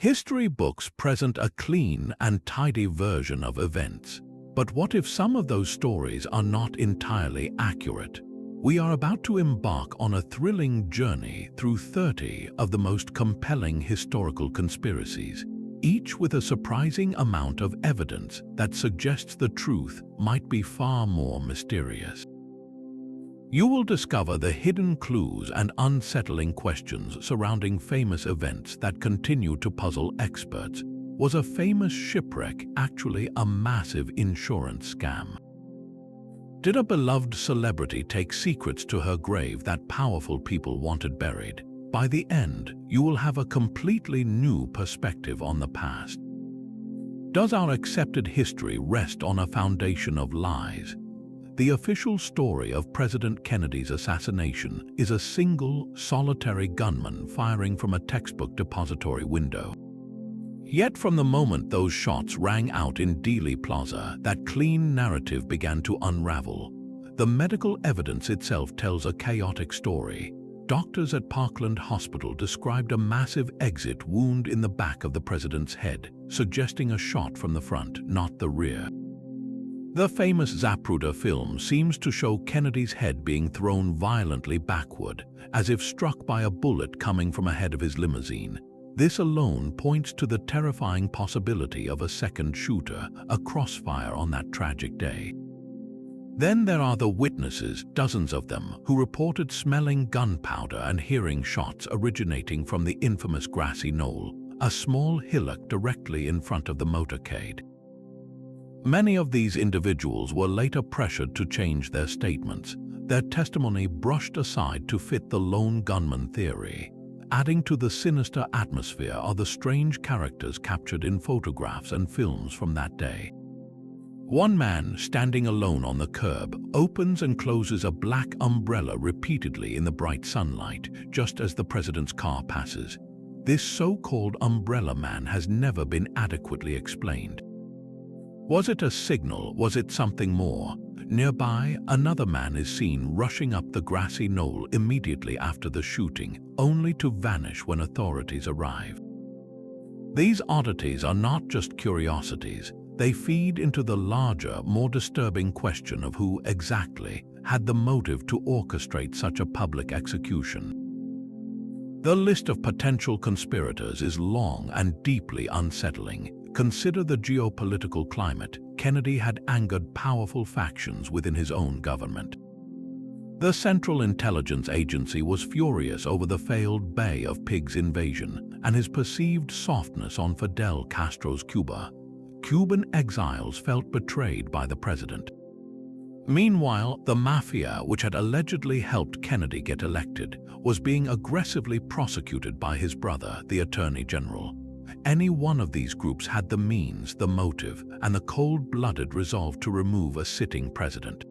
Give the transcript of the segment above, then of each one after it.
History books present a clean and tidy version of events. But what if some of those stories are not entirely accurate? We are about to embark on a thrilling journey through 30 of the most compelling historical conspiracies, each with a surprising amount of evidence that suggests the truth might be far more mysterious. You will discover the hidden clues and unsettling questions surrounding famous events that continue to puzzle experts. Was a famous shipwreck actually a massive insurance scam? Did a beloved celebrity take secrets to her grave that powerful people wanted buried? By the end, you will have a completely new perspective on the past. Does our accepted history rest on a foundation of lies? The official story of President Kennedy's assassination is a single, solitary gunman firing from a textbook depository window. Yet from the moment those shots rang out in Dealey Plaza, that clean narrative began to unravel. The medical evidence itself tells a chaotic story. Doctors at Parkland Hospital described a massive exit wound in the back of the president's head, suggesting a shot from the front, not the rear. The famous Zapruder film seems to show Kennedy's head being thrown violently backward, as if struck by a bullet coming from ahead of his limousine. This alone points to the terrifying possibility of a second shooter, a crossfire on that tragic day. Then there are the witnesses, dozens of them, who reported smelling gunpowder and hearing shots originating from the infamous grassy knoll, a small hillock directly in front of the motorcade. Many of these individuals were later pressured to change their statements, their testimony brushed aside to fit the lone gunman theory. Adding to the sinister atmosphere are the strange characters captured in photographs and films from that day. One man, standing alone on the curb, opens and closes a black umbrella repeatedly in the bright sunlight, just as the president's car passes. This so-called umbrella man has never been adequately explained. Was it a signal? Was it something more? Nearby, another man is seen rushing up the grassy knoll immediately after the shooting, only to vanish when authorities arrive. These oddities are not just curiosities. They feed into the larger, more disturbing question of who exactly had the motive to orchestrate such a public execution. The list of potential conspirators is long and deeply unsettling. Consider the geopolitical climate. Kennedy had angered powerful factions within his own government. The Central Intelligence Agency was furious over the failed Bay of Pigs invasion and his perceived softness on Fidel Castro's Cuba. Cuban exiles felt betrayed by the president. Meanwhile, the mafia, which had allegedly helped Kennedy get elected, was being aggressively prosecuted by his brother, the Attorney General. Any one of these groups had the means, the motive, and the cold-blooded resolve to remove a sitting president.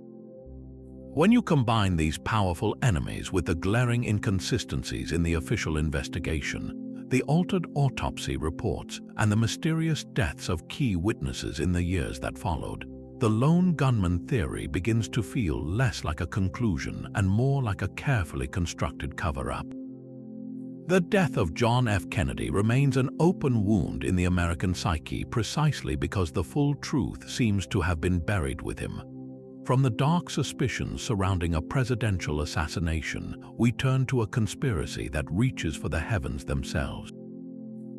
When you combine these powerful enemies with the glaring inconsistencies in the official investigation, the altered autopsy reports, and the mysterious deaths of key witnesses in the years that followed, the lone gunman theory begins to feel less like a conclusion and more like a carefully constructed cover-up. The death of John F. Kennedy remains an open wound in the American psyche precisely because the full truth seems to have been buried with him. From the dark suspicions surrounding a presidential assassination, we turn to a conspiracy that reaches for the heavens themselves.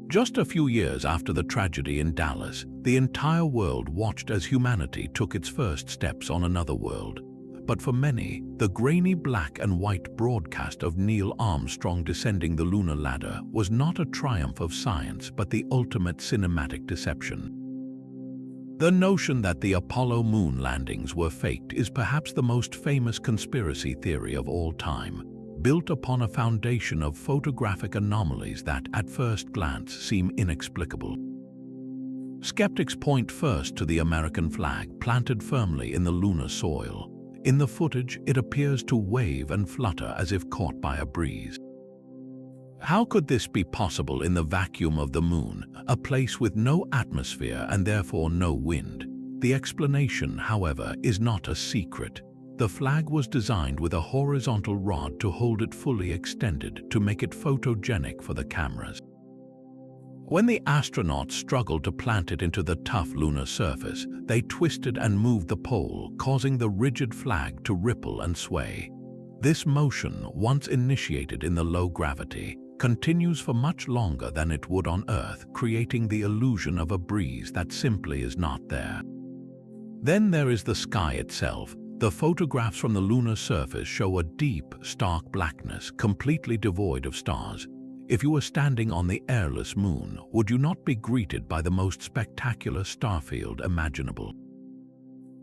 Just a few years after the tragedy in Dallas, the entire world watched as humanity took its first steps on another world. But for many, the grainy black and white broadcast of Neil Armstrong descending the lunar ladder was not a triumph of science but the ultimate cinematic deception. The notion that the Apollo moon landings were faked is perhaps the most famous conspiracy theory of all time, built upon a foundation of photographic anomalies that, at first glance, seem inexplicable. Skeptics point first to the American flag planted firmly in the lunar soil. In the footage, it appears to wave and flutter as if caught by a breeze. How could this be possible in the vacuum of the moon, a place with no atmosphere and therefore no wind? The explanation, however, is not a secret. The flag was designed with a horizontal rod to hold it fully extended to make it photogenic for the cameras. When the astronauts struggled to plant it into the tough lunar surface, they twisted and moved the pole, causing the rigid flag to ripple and sway. This motion, once initiated in the low gravity, continues for much longer than it would on Earth, creating the illusion of a breeze that simply is not there. Then there is the sky itself. The photographs from the lunar surface show a deep, stark blackness, completely devoid of stars. If you were standing on the airless moon, would you not be greeted by the most spectacular starfield imaginable?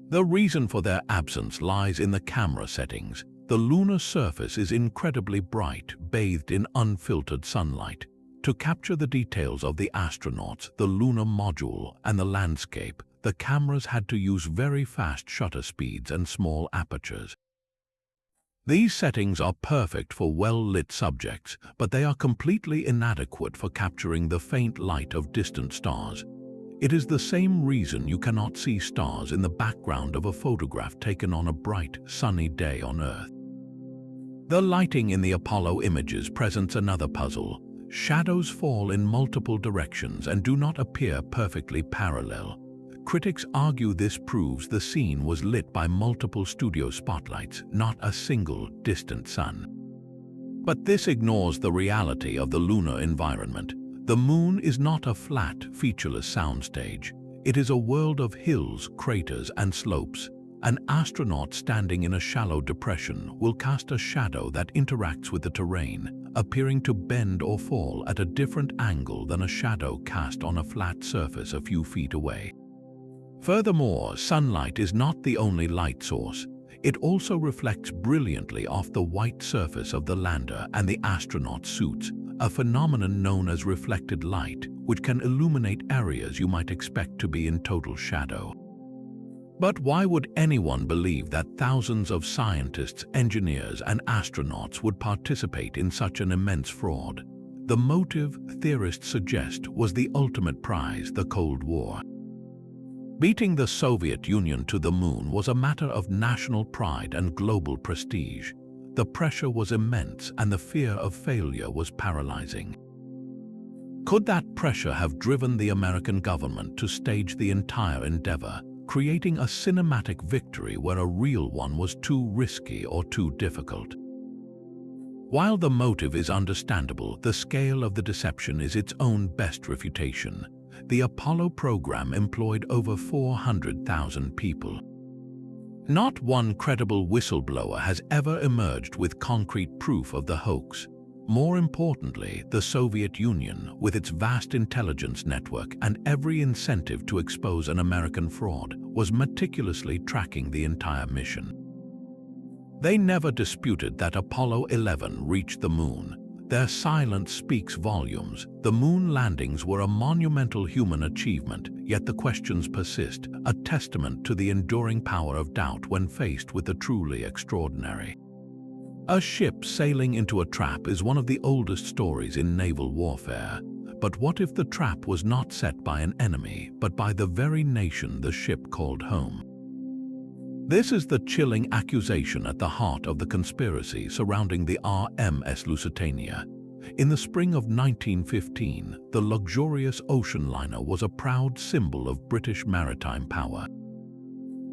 The reason for their absence lies in the camera settings. The lunar surface is incredibly bright, bathed in unfiltered sunlight. To capture the details of the astronauts, the lunar module, and the landscape, the cameras had to use very fast shutter speeds and small apertures. These settings are perfect for well-lit subjects, but they are completely inadequate for capturing the faint light of distant stars. It is the same reason you cannot see stars in the background of a photograph taken on a bright, sunny day on Earth. The lighting in the Apollo images presents another puzzle. Shadows fall in multiple directions and do not appear perfectly parallel. Critics argue this proves the scene was lit by multiple studio spotlights, not a single distant sun. But this ignores the reality of the lunar environment. The moon is not a flat, featureless soundstage. It is a world of hills, craters, and slopes. An astronaut standing in a shallow depression will cast a shadow that interacts with the terrain, appearing to bend or fall at a different angle than a shadow cast on a flat surface a few feet away. Furthermore, sunlight is not the only light source. It also reflects brilliantly off the white surface of the lander and the astronaut suits, a phenomenon known as reflected light, which can illuminate areas you might expect to be in total shadow. But why would anyone believe that thousands of scientists, engineers, and astronauts would participate in such an immense fraud? The motive, theorists suggest, was the ultimate prize, the Cold War. Beating the Soviet Union to the moon was a matter of national pride and global prestige. The pressure was immense and the fear of failure was paralyzing. Could that pressure have driven the American government to stage the entire endeavor, creating a cinematic victory where a real one was too risky or too difficult? While the motive is understandable, the scale of the deception is its own best refutation. The Apollo program employed over 400,000 people. Not one credible whistleblower has ever emerged with concrete proof of the hoax. More importantly, the Soviet Union, with its vast intelligence network and every incentive to expose an American fraud, was meticulously tracking the entire mission. They never disputed that Apollo 11 reached the moon. Their silence speaks volumes. The moon landings were a monumental human achievement, yet the questions persist, a testament to the enduring power of doubt when faced with the truly extraordinary. A ship sailing into a trap is one of the oldest stories in naval warfare. But what if the trap was not set by an enemy, but by the very nation the ship called home? This is the chilling accusation at the heart of the conspiracy surrounding the RMS Lusitania. In the spring of 1915, the luxurious ocean liner was a proud symbol of British maritime power.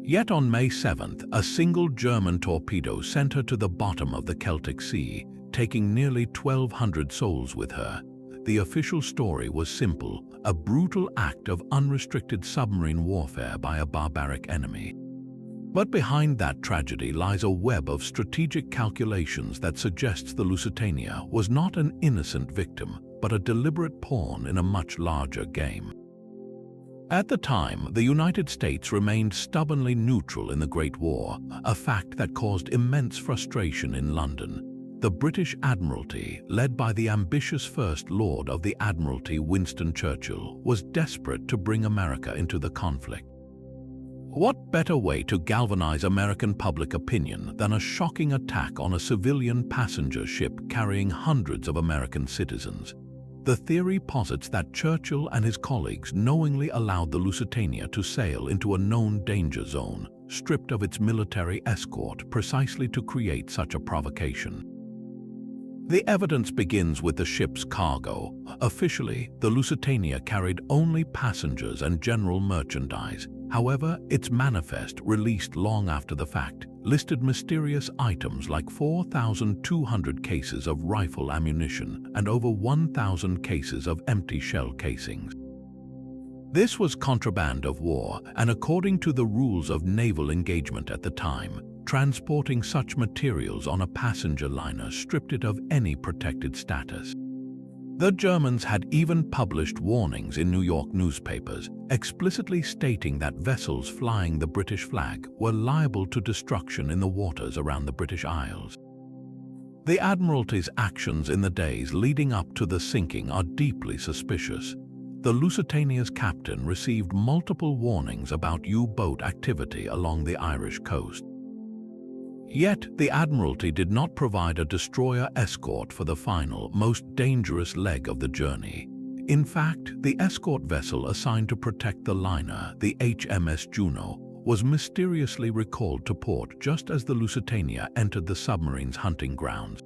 Yet on May 7th, a single German torpedo sent her to the bottom of the Celtic Sea, taking nearly 1,200 souls with her. The official story was simple, a brutal act of unrestricted submarine warfare by a barbaric enemy. But behind that tragedy lies a web of strategic calculations that suggests the Lusitania was not an innocent victim, but a deliberate pawn in a much larger game. At the time, the United States remained stubbornly neutral in the Great War, a fact that caused immense frustration in London. The British Admiralty, led by the ambitious First Lord of the Admiralty Winston Churchill, was desperate to bring America into the conflict. What better way to galvanize American public opinion than a shocking attack on a civilian passenger ship carrying hundreds of American citizens? The theory posits that Churchill and his colleagues knowingly allowed the Lusitania to sail into a known danger zone, stripped of its military escort precisely to create such a provocation. The evidence begins with the ship's cargo. Officially, the Lusitania carried only passengers and general merchandise. However, its manifest, released long after the fact, listed mysterious items like 4,200 cases of rifle ammunition and over 1,000 cases of empty shell casings. This was contraband of war, and according to the rules of naval engagement at the time, transporting such materials on a passenger liner stripped it of any protected status. The Germans had even published warnings in New York newspapers, explicitly stating that vessels flying the British flag were liable to destruction in the waters around the British Isles. The Admiralty's actions in the days leading up to the sinking are deeply suspicious. The Lusitania's captain received multiple warnings about U-boat activity along the Irish coast. Yet, the Admiralty did not provide a destroyer escort for the final, most dangerous leg of the journey. In fact, the escort vessel assigned to protect the liner, the HMS Juno, was mysteriously recalled to port just as the Lusitania entered the submarine's hunting grounds.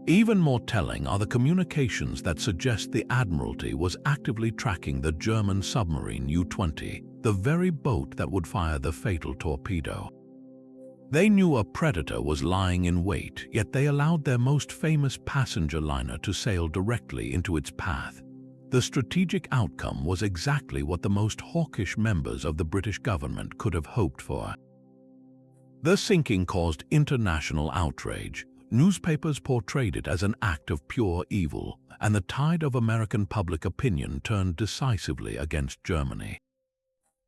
Even more telling are the communications that suggest the Admiralty was actively tracking the German submarine U-20, the very boat that would fire the fatal torpedo. They knew a predator was lying in wait, yet they allowed their most famous passenger liner to sail directly into its path. The strategic outcome was exactly what the most hawkish members of the British government could have hoped for. The sinking caused international outrage. Newspapers portrayed it as an act of pure evil, and the tide of American public opinion turned decisively against Germany.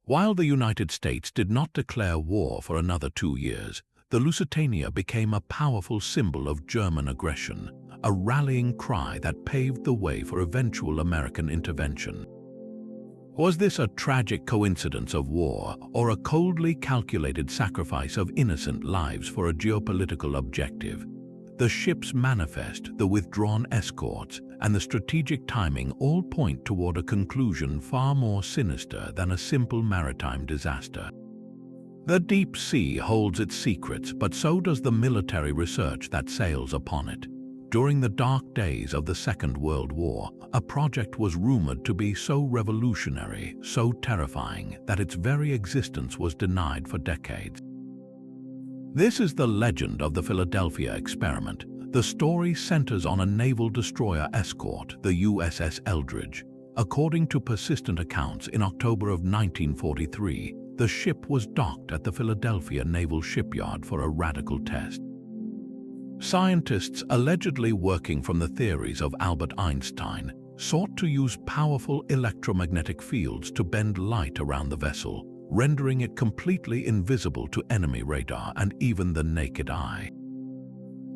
While the United States did not declare war for another 2 years, the Lusitania became a powerful symbol of German aggression, a rallying cry that paved the way for eventual American intervention. Was this a tragic coincidence of war, or a coldly calculated sacrifice of innocent lives for a geopolitical objective? The ship's manifest, the withdrawn escorts, and the strategic timing all point toward a conclusion far more sinister than a simple maritime disaster. The deep sea holds its secrets, but so does the military research that sails upon it. During the dark days of the Second World War, a project was rumored to be so revolutionary, so terrifying, that its very existence was denied for decades. This is the legend of the Philadelphia experiment. The story centers on a naval destroyer escort, the USS Eldridge. According to persistent accounts, in October of 1943, the ship was docked at the Philadelphia Naval Shipyard for a radical test. Scientists, allegedly working from the theories of Albert Einstein, sought to use powerful electromagnetic fields to bend light around the vessel, rendering it completely invisible to enemy radar and even the naked eye.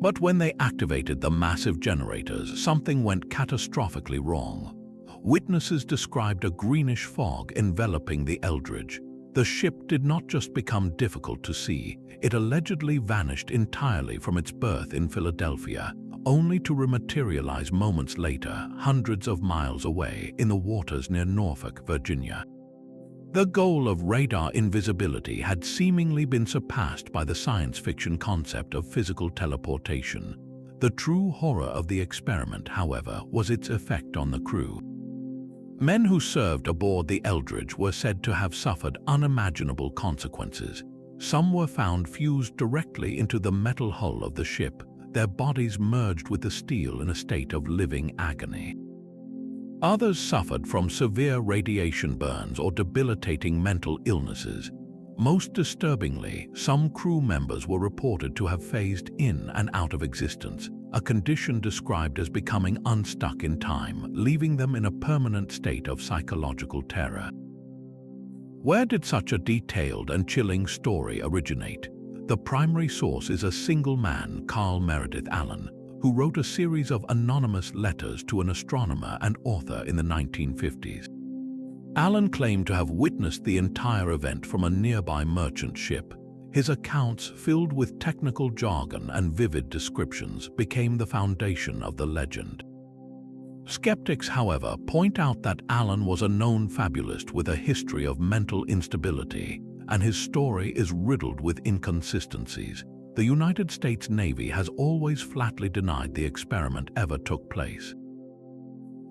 But when they activated the massive generators, something went catastrophically wrong. Witnesses described a greenish fog enveloping the Eldridge. The ship did not just become difficult to see, it allegedly vanished entirely from its berth in Philadelphia, only to rematerialize moments later, hundreds of miles away in the waters near Norfolk, Virginia. The goal of radar invisibility had seemingly been surpassed by the science fiction concept of physical teleportation. The true horror of the experiment, however, was its effect on the crew. Men who served aboard the Eldridge were said to have suffered unimaginable consequences. Some were found fused directly into the metal hull of the ship, their bodies merged with the steel in a state of living agony. Others suffered from severe radiation burns or debilitating mental illnesses. Most disturbingly, some crew members were reported to have phased in and out of existence, a condition described as becoming unstuck in time, leaving them in a permanent state of psychological terror. Where did such a detailed and chilling story originate? The primary source is a single man, Carl Meredith Allen, who wrote a series of anonymous letters to an astronomer and author in the 1950s. Allen claimed to have witnessed the entire event from a nearby merchant ship. His accounts, filled with technical jargon and vivid descriptions, became the foundation of the legend. Skeptics, however, point out that Allen was a known fabulist with a history of mental instability, and his story is riddled with inconsistencies. the United States Navy has always flatly denied the experiment ever took place.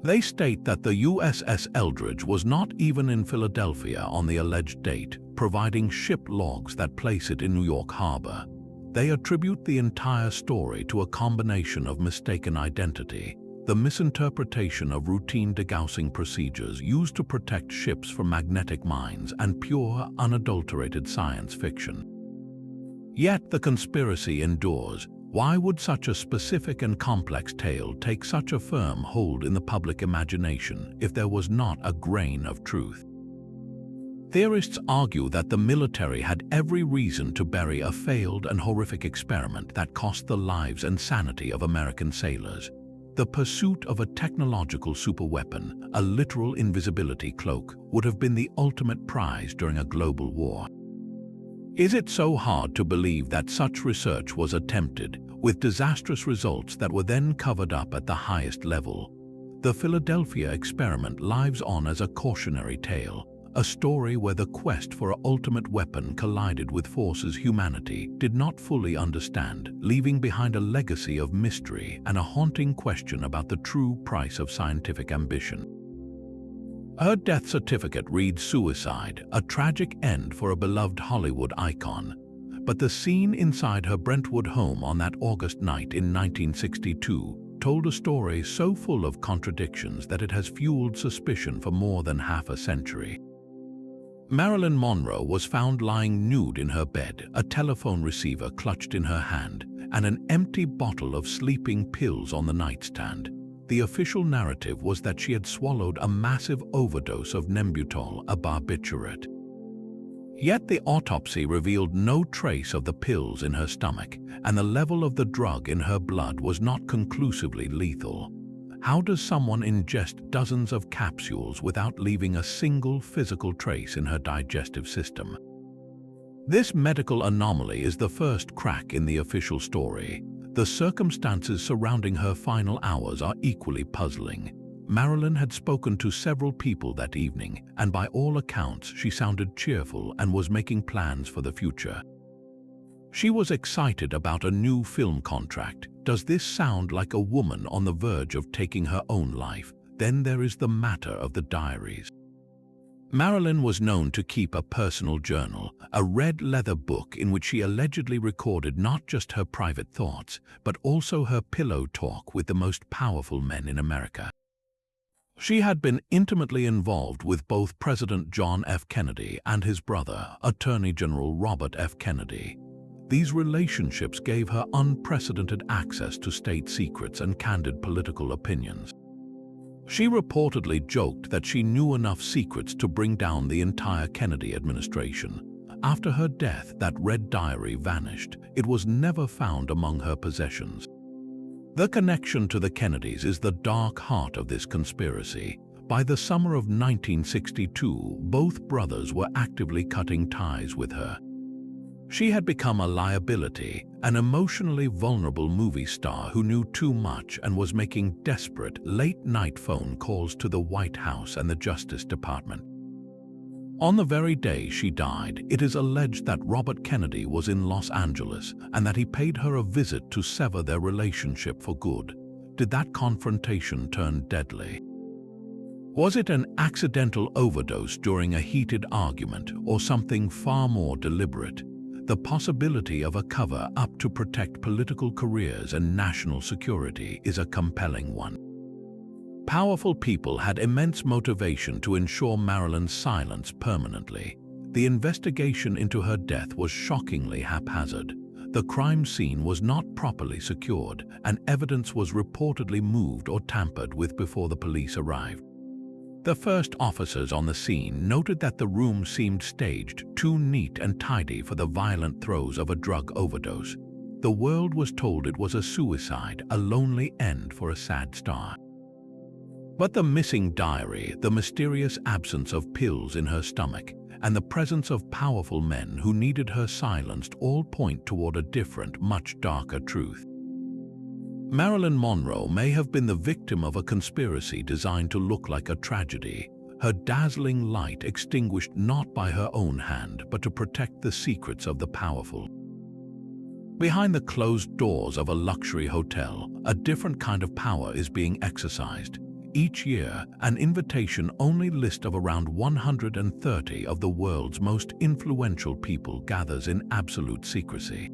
They state that the USS Eldridge was not even in Philadelphia on the alleged date, providing ship logs that place it in New York Harbor. They attribute the entire story to a combination of mistaken identity, the misinterpretation of routine degaussing procedures used to protect ships from magnetic mines, and pure, unadulterated science fiction. Yet the conspiracy endures. Why would such a specific and complex tale take such a firm hold in the public imagination if there was not a grain of truth? Theorists argue that the military had every reason to bury a failed and horrific experiment that cost the lives and sanity of American sailors. The pursuit of a technological superweapon, a literal invisibility cloak, would have been the ultimate prize during a global war. Is it so hard to believe that such research was attempted, with disastrous results that were then covered up at the highest level? The Philadelphia experiment lives on as a cautionary tale, a story where the quest for an ultimate weapon collided with forces humanity did not fully understand, leaving behind a legacy of mystery and a haunting question about the true price of scientific ambition. Her death certificate reads suicide, a tragic end for a beloved Hollywood icon. But the scene inside her Brentwood home on that August night in 1962 told a story so full of contradictions that it has fueled suspicion for more than half a century. Marilyn Monroe was found lying nude in her bed, a telephone receiver clutched in her hand, and an empty bottle of sleeping pills on the nightstand. The official narrative was that she had swallowed a massive overdose of Nembutal, a barbiturate. Yet the autopsy revealed no trace of the pills in her stomach, and the level of the drug in her blood was not conclusively lethal. How does someone ingest dozens of capsules without leaving a single physical trace in her digestive system? This medical anomaly is the first crack in the official story. The circumstances surrounding her final hours are equally puzzling. Marilyn had spoken to several people that evening, and by all accounts she sounded cheerful and was making plans for the future. She was excited about a new film contract. Does this sound like a woman on the verge of taking her own life? Then there is the matter of the diaries. Marilyn was known to keep a personal journal, a red leather book in which she allegedly recorded not just her private thoughts, but also her pillow talk with the most powerful men in America. She had been intimately involved with both President John F. Kennedy and his brother, Attorney General Robert F. Kennedy. These relationships gave her unprecedented access to state secrets and candid political opinions. She reportedly joked that she knew enough secrets to bring down the entire Kennedy administration. After her death, that red diary vanished. It was never found among her possessions. The connection to the Kennedys is the dark heart of this conspiracy. By the summer of 1962, both brothers were actively cutting ties with her. She had become a liability, an emotionally vulnerable movie star who knew too much and was making desperate, late-night phone calls to the White House and the Justice Department. On the very day she died, it is alleged that Robert Kennedy was in Los Angeles and that he paid her a visit to sever their relationship for good. Did that confrontation turn deadly? Was it an accidental overdose during a heated argument or something far more deliberate? The possibility of a cover-up to protect political careers and national security is a compelling one. Powerful people had immense motivation to ensure Marilyn's silence permanently. The investigation into her death was shockingly haphazard. The crime scene was not properly secured, and evidence was reportedly moved or tampered with before the police arrived. The first officers on the scene noted that the room seemed staged, too neat and tidy for the violent throes of a drug overdose. The world was told it was a suicide, a lonely end for a sad star. But the missing diary, the mysterious absence of pills in her stomach, and the presence of powerful men who needed her silenced all point toward a different, much darker truth. Marilyn Monroe may have been the victim of a conspiracy designed to look like a tragedy, her dazzling light extinguished not by her own hand but to protect the secrets of the powerful. Behind the closed doors of a luxury hotel, a different kind of power is being exercised. Each year, an invitation-only list of around 130 of the world's most influential people gathers in absolute secrecy.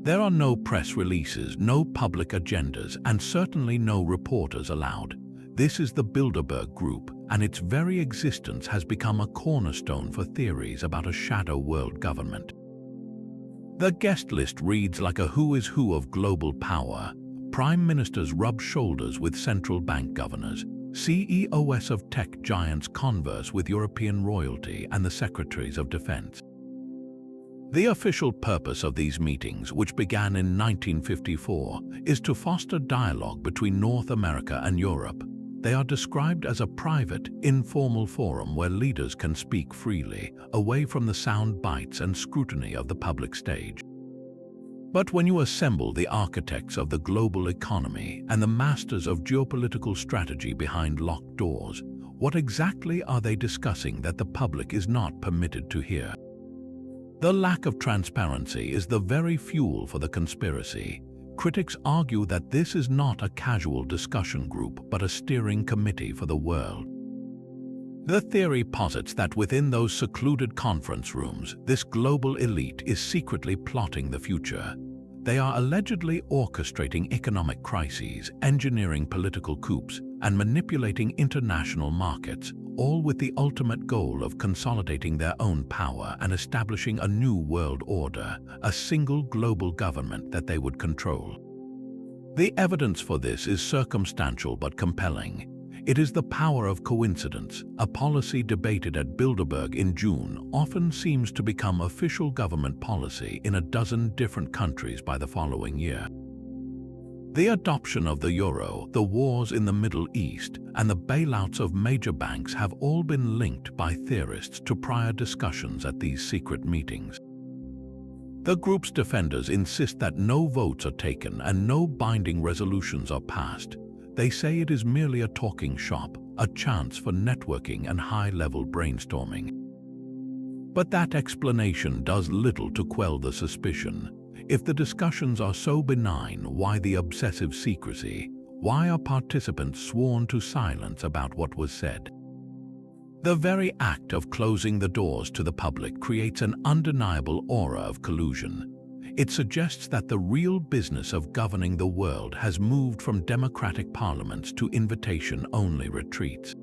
There are no press releases, no public agendas, and certainly no reporters allowed. This is the Bilderberg Group, and its very existence has become a cornerstone for theories about a shadow world government. The guest list reads like a who is who of global power. Prime ministers rub shoulders with central bank governors. CEOs of tech giants converse with European royalty and the secretaries of defense. The official purpose of these meetings, which began in 1954, is to foster dialogue between North America and Europe. They are described as a private, informal forum where leaders can speak freely, away from the sound bites and scrutiny of the public stage. But when you assemble the architects of the global economy and the masters of geopolitical strategy behind locked doors, what exactly are they discussing that the public is not permitted to hear? The lack of transparency is the very fuel for the conspiracy. Critics argue that this is not a casual discussion group, but a steering committee for the world. The theory posits that within those secluded conference rooms, this global elite is secretly plotting the future. They are allegedly orchestrating economic crises, engineering political coups, and manipulating international markets, all with the ultimate goal of consolidating their own power and establishing a new world order, a single global government that they would control. The evidence for this is circumstantial but compelling. It is the power of coincidence. A policy debated at Bilderberg in June often seems to become official government policy in a dozen different countries by the following year. The adoption of the euro, the wars in the Middle East, and the bailouts of major banks have all been linked by theorists to prior discussions at these secret meetings. The group's defenders insist that no votes are taken and no binding resolutions are passed. They say it is merely a talking shop, a chance for networking and high-level brainstorming. But that explanation does little to quell the suspicion. If the discussions are so benign, why the obsessive secrecy? Why are participants sworn to silence about what was said? The very act of closing the doors to the public creates an undeniable aura of collusion. It suggests that the real business of governing the world has moved from democratic parliaments to invitation-only retreats.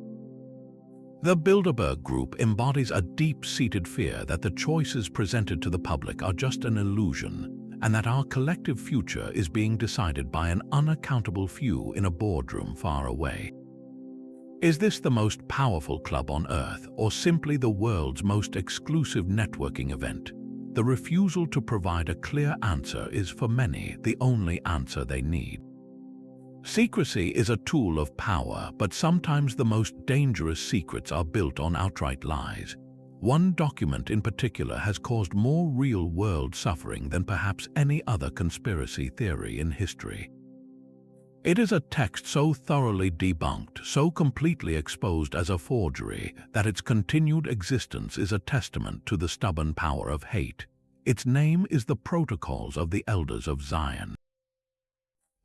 The Bilderberg Group embodies a deep-seated fear that the choices presented to the public are just an illusion, and that our collective future is being decided by an unaccountable few in a boardroom far away. Is this the most powerful club on Earth, or simply the world's most exclusive networking event? The refusal to provide a clear answer is, for many, the only answer they need. Secrecy is a tool of power, but sometimes the most dangerous secrets are built on outright lies. One document in particular has caused more real-world suffering than perhaps any other conspiracy theory in history. It is a text so thoroughly debunked, so completely exposed as a forgery, that its continued existence is a testament to the stubborn power of hate. Its name is the Protocols of the Elders of Zion.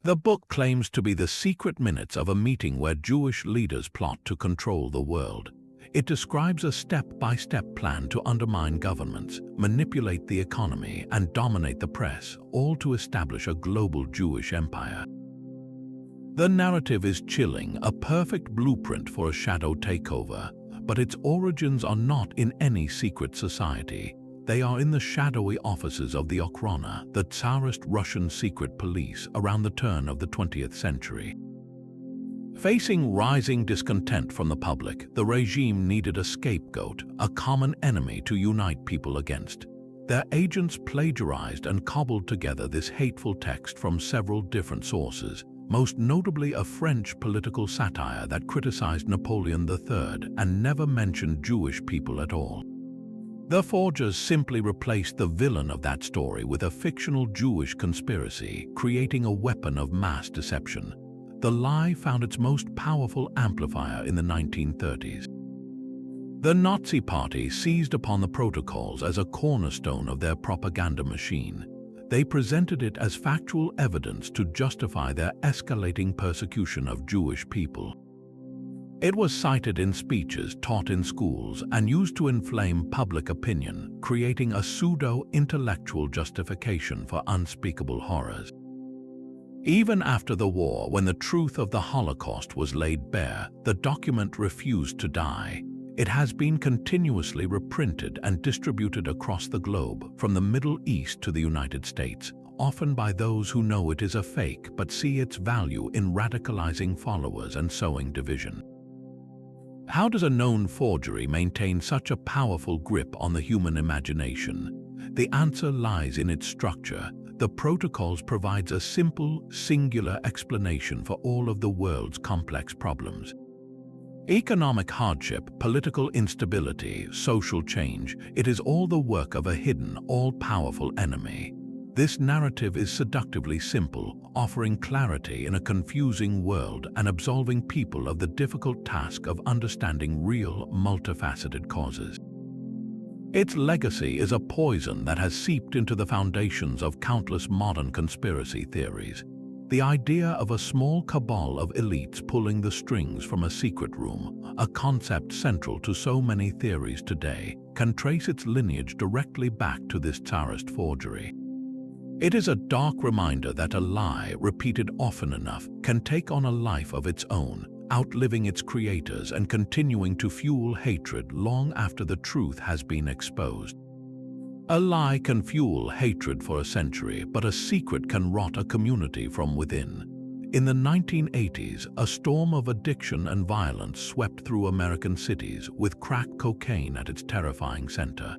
The book claims to be the secret minutes of a meeting where Jewish leaders plot to control the world. It describes a step-by-step plan to undermine governments, manipulate the economy, and dominate the press, all to establish a global Jewish empire. The narrative is chilling, a perfect blueprint for a shadow takeover, but its origins are not in any secret society. They are in the shadowy offices of the Okhrana, the Tsarist Russian secret police, around the turn of the 20th century. Facing rising discontent from the public, the regime needed a scapegoat, a common enemy to unite people against. Their agents plagiarized and cobbled together this hateful text from several different sources, most notably a French political satire that criticized Napoleon III and never mentioned Jewish people at all. The forgers simply replaced the villain of that story with a fictional Jewish conspiracy, creating a weapon of mass deception. The lie found its most powerful amplifier in the 1930s. The Nazi Party seized upon the protocols as a cornerstone of their propaganda machine. They presented it as factual evidence to justify their escalating persecution of Jewish people. It was cited in speeches taught in schools and used to inflame public opinion, creating a pseudo-intellectual justification for unspeakable horrors. Even after the war, when the truth of the Holocaust was laid bare, the document refused to die. It has been continuously reprinted and distributed across the globe, from the Middle East to the United States, often by those who know it is a fake but see its value in radicalizing followers and sowing division. How does a known forgery maintain such a powerful grip on the human imagination? The answer lies in its structure. The protocols provides a simple, singular explanation for all of the world's complex problems. Economic hardship, political instability, social change, it is all the work of a hidden, all-powerful enemy. This narrative is seductively simple, offering clarity in a confusing world and absolving people of the difficult task of understanding real, multifaceted causes. Its legacy is a poison that has seeped into the foundations of countless modern conspiracy theories. The idea of a small cabal of elites pulling the strings from a secret room, a concept central to so many theories today, can trace its lineage directly back to this Tsarist forgery. It is a dark reminder that a lie, repeated often enough, can take on a life of its own, outliving its creators and continuing to fuel hatred long after the truth has been exposed. A lie can fuel hatred for a century, but a secret can rot a community from within. In the 1980s, a storm of addiction and violence swept through American cities, with crack cocaine at its terrifying center.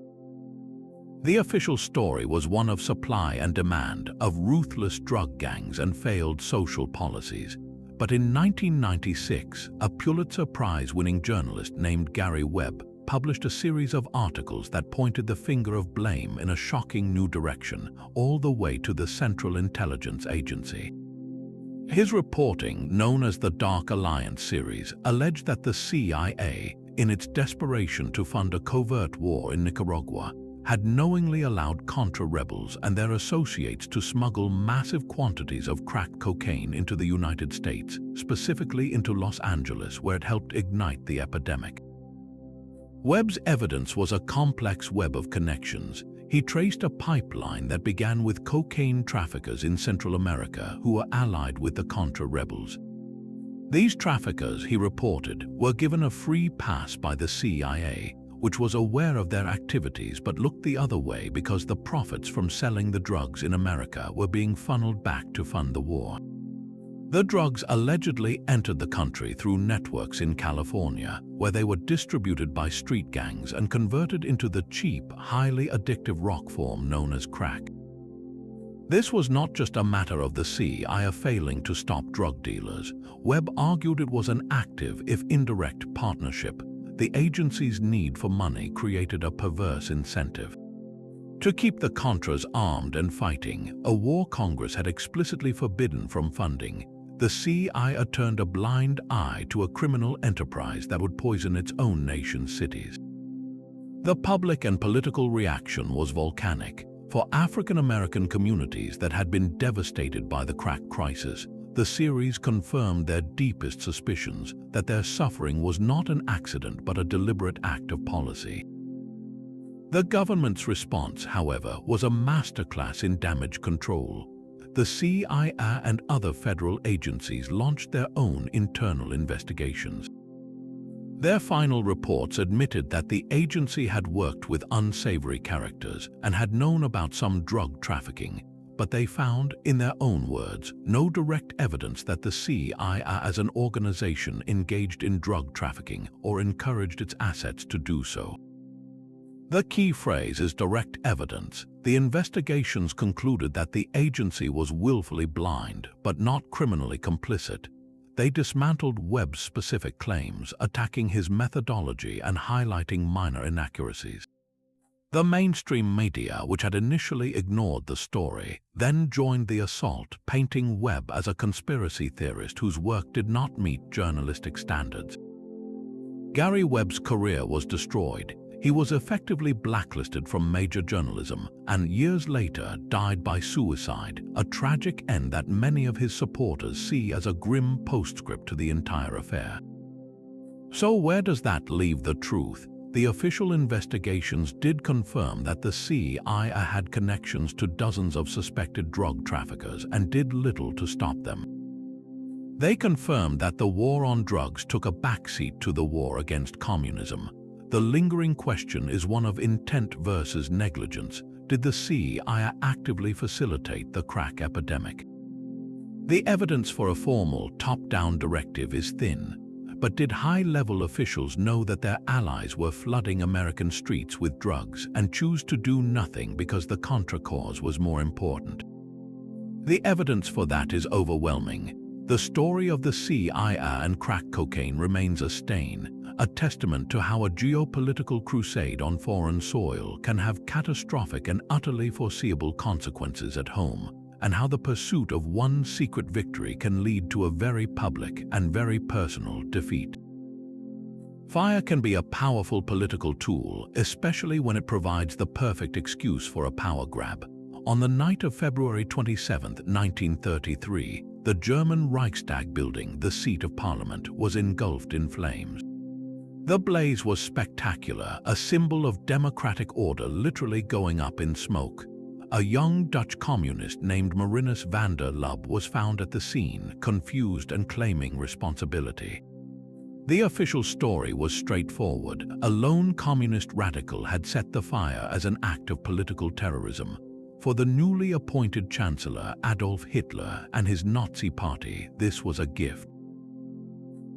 The official story was one of supply and demand, of ruthless drug gangs and failed social policies. But in 1996, a Pulitzer Prize-winning journalist named Gary Webb published a series of articles that pointed the finger of blame in a shocking new direction, all the way to the Central Intelligence Agency. His reporting, known as the Dark Alliance series, alleged that the CIA, in its desperation to fund a covert war in Nicaragua, had knowingly allowed Contra rebels and their associates to smuggle massive quantities of crack cocaine into the United States, specifically into Los Angeles, where it helped ignite the epidemic. Webb's evidence was a complex web of connections. He traced a pipeline that began with cocaine traffickers in Central America who were allied with the Contra rebels. These traffickers, he reported, were given a free pass by the CIA, which was aware of their activities but looked the other way because the profits from selling the drugs in America were being funneled back to fund the war. The drugs allegedly entered the country through networks in California, where they were distributed by street gangs and converted into the cheap, highly addictive rock form known as crack. This was not just a matter of the CIA failing to stop drug dealers. Webb argued it was an active, if indirect, partnership. The agency's need for money created a perverse incentive. To keep the Contras armed and fighting, a war Congress had explicitly forbidden from funding. The CIA turned a blind eye to a criminal enterprise that would poison its own nation's cities. The public and political reaction was volcanic. For African American communities that had been devastated by the crack crisis, the series confirmed their deepest suspicions that their suffering was not an accident but a deliberate act of policy. The government's response, however, was a masterclass in damage control. The CIA and other federal agencies launched their own internal investigations. Their final reports admitted that the agency had worked with unsavory characters and had known about some drug trafficking, but they found, in their own words, no direct evidence that the CIA as an organization engaged in drug trafficking or encouraged its assets to do so. The key phrase is direct evidence. The investigations concluded that the agency was willfully blind, but not criminally complicit. They dismantled Webb's specific claims, attacking his methodology and highlighting minor inaccuracies. The mainstream media, which had initially ignored the story, then joined the assault, painting Webb as a conspiracy theorist whose work did not meet journalistic standards. Gary Webb's career was destroyed. He was effectively blacklisted from major journalism and years later died by suicide, a tragic end that many of his supporters see as a grim postscript to the entire affair. So where does that leave the truth? The official investigations did confirm that the CIA had connections to dozens of suspected drug traffickers and did little to stop them. They confirmed that the war on drugs took a backseat to the war against communism. The lingering question is one of intent versus negligence. Did the CIA actively facilitate the crack epidemic? The evidence for a formal top-down directive is thin, but did high-level officials know that their allies were flooding American streets with drugs and choose to do nothing because the Contra cause was more important? The evidence for that is overwhelming. The story of the CIA and crack cocaine remains a stain, a testament to how a geopolitical crusade on foreign soil can have catastrophic and utterly foreseeable consequences at home, and how the pursuit of one secret victory can lead to a very public and very personal defeat. Fire can be a powerful political tool, especially when it provides the perfect excuse for a power grab. On the night of February 27, 1933, the German Reichstag building, the seat of parliament, was engulfed in flames. The blaze was spectacular, a symbol of democratic order literally going up in smoke. A young Dutch communist named Marinus van der Lubbe was found at the scene, confused and claiming responsibility. The official story was straightforward. A lone communist radical had set the fire as an act of political terrorism. For the newly appointed Chancellor Adolf Hitler and his Nazi party, this was a gift.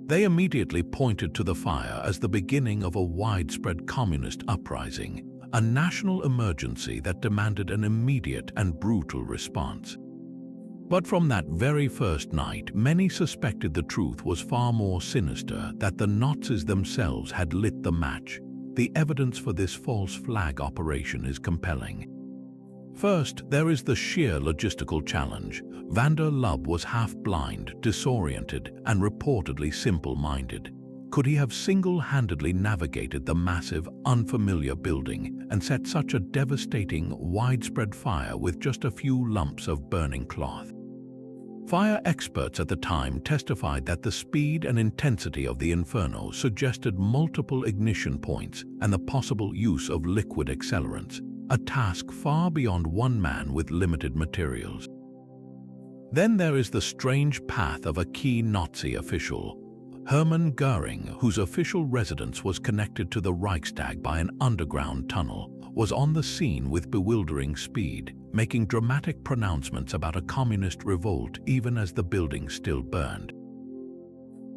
They immediately pointed to the fire as the beginning of a widespread communist uprising, a national emergency that demanded an immediate and brutal response. But from that very first night, many suspected the truth was far more sinister, that the Nazis themselves had lit the match. The evidence for this false flag operation is compelling. First, there is the sheer logistical challenge. Van der Lubbe was half-blind, disoriented, and reportedly simple-minded. Could he have single-handedly navigated the massive, unfamiliar building and set such a devastating, widespread fire with just a few lumps of burning cloth? Fire experts at the time testified that the speed and intensity of the inferno suggested multiple ignition points and the possible use of liquid accelerants, a task far beyond one man with limited materials. Then there is the strange path of a key Nazi official. Hermann Göring, whose official residence was connected to the Reichstag by an underground tunnel, was on the scene with bewildering speed, making dramatic pronouncements about a communist revolt even as the building still burned.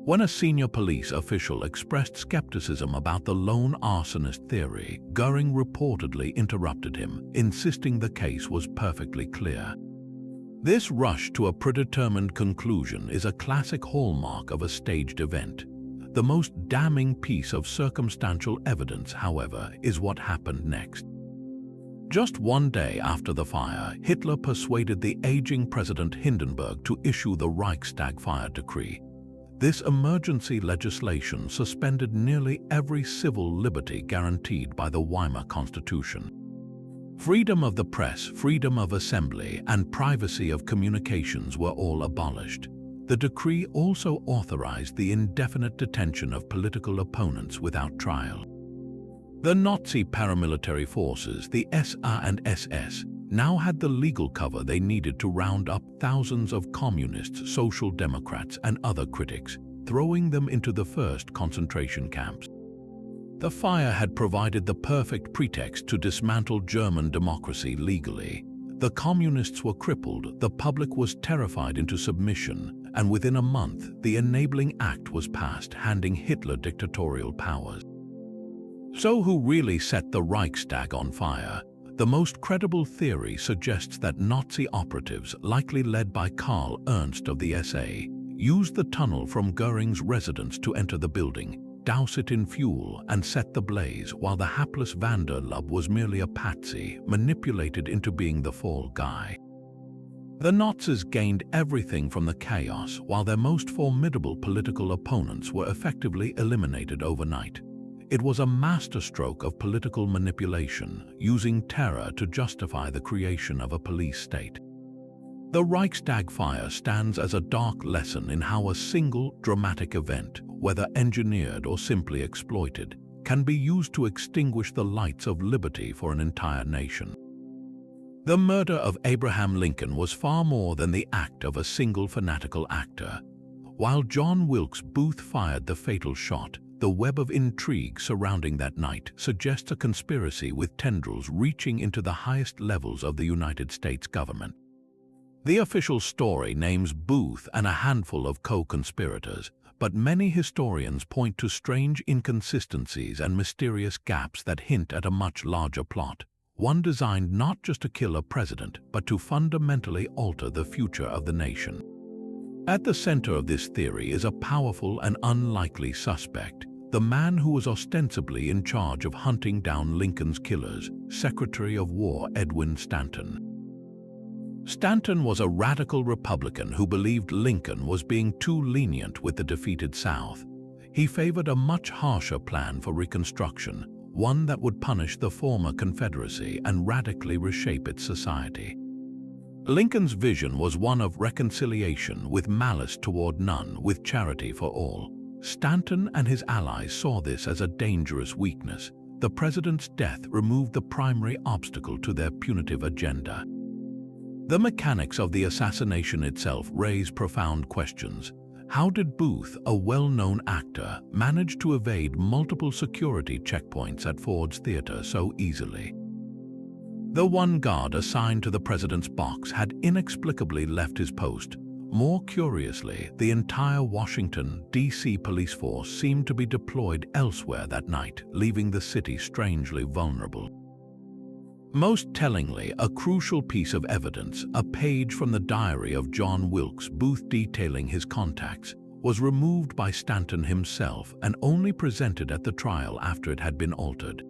When a senior police official expressed skepticism about the lone arsonist theory, Göring reportedly interrupted him, insisting the case was perfectly clear. This rush to a predetermined conclusion is a classic hallmark of a staged event. The most damning piece of circumstantial evidence, however, is what happened next. Just one day after the fire, Hitler persuaded the aging President Hindenburg to issue the Reichstag fire decree. This emergency legislation suspended nearly every civil liberty guaranteed by the Weimar Constitution. Freedom of the press, freedom of assembly, and privacy of communications were all abolished. The decree also authorized the indefinite detention of political opponents without trial. The Nazi paramilitary forces, the SA and SS, now had the legal cover they needed to round up thousands of communists, social democrats, and other critics, throwing them into the first concentration camps. The fire had provided the perfect pretext to dismantle German democracy legally. The communists were crippled, the public was terrified into submission, and within a month, the Enabling Act was passed, handing Hitler dictatorial powers. So who really set the Reichstag on fire? The most credible theory suggests that Nazi operatives, likely led by Karl Ernst of the SA, used the tunnel from Göring's residence to enter the building, douse it in fuel, and set the blaze, while the hapless van der Lubbe was merely a patsy, manipulated into being the fall guy. The Nazis gained everything from the chaos, while their most formidable political opponents were effectively eliminated overnight. It was a masterstroke of political manipulation, using terror to justify the creation of a police state. The Reichstag fire stands as a dark lesson in how a single dramatic event, whether engineered or simply exploited, can be used to extinguish the lights of liberty for an entire nation. The murder of Abraham Lincoln was far more than the act of a single fanatical actor. While John Wilkes Booth fired the fatal shot, the web of intrigue surrounding that night suggests a conspiracy with tendrils reaching into the highest levels of the United States government. The official story names Booth and a handful of co-conspirators, but many historians point to strange inconsistencies and mysterious gaps that hint at a much larger plot, one designed not just to kill a president, but to fundamentally alter the future of the nation. At the center of this theory is a powerful and unlikely suspect, the man who was ostensibly in charge of hunting down Lincoln's killers, Secretary of War Edwin Stanton. Stanton was a radical Republican who believed Lincoln was being too lenient with the defeated South. He favored a much harsher plan for Reconstruction, one that would punish the former Confederacy and radically reshape its society. Lincoln's vision was one of reconciliation with malice toward none, with charity for all. Stanton and his allies saw this as a dangerous weakness. The president's death removed the primary obstacle to their punitive agenda. The mechanics of the assassination itself raise profound questions. How did Booth, a well-known actor, manage to evade multiple security checkpoints at Ford's Theater so easily? The one guard assigned to the president's box had inexplicably left his post. More curiously, the entire Washington, D.C. police force seemed to be deployed elsewhere that night, leaving the city strangely vulnerable. Most tellingly, a crucial piece of evidence, a page from the diary of John Wilkes Booth detailing his contacts, was removed by Stanton himself and only presented at the trial after it had been altered.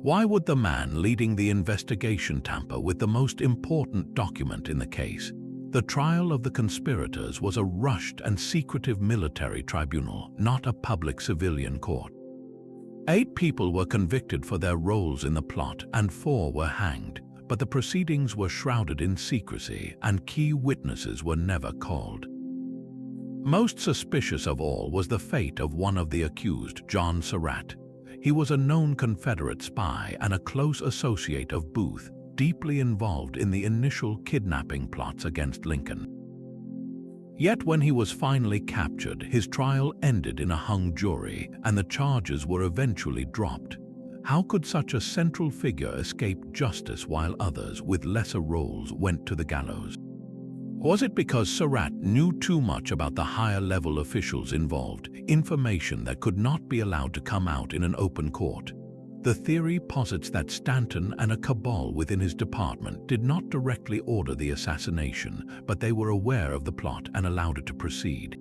Why would the man leading the investigation tamper with the most important document in the case? The trial of the conspirators was a rushed and secretive military tribunal, not a public civilian court. 8 people were convicted for their roles in the plot and 4 were hanged, but the proceedings were shrouded in secrecy and key witnesses were never called. Most suspicious of all was the fate of one of the accused, John Surratt. He was a known Confederate spy and a close associate of Booth, deeply involved in the initial kidnapping plots against Lincoln. Yet when he was finally captured, his trial ended in a hung jury and the charges were eventually dropped. How could such a central figure escape justice while others with lesser roles went to the gallows? Was it because Surratt knew too much about the higher-level officials involved, information that could not be allowed to come out in an open court? The theory posits that Stanton and a cabal within his department did not directly order the assassination, but they were aware of the plot and allowed it to proceed.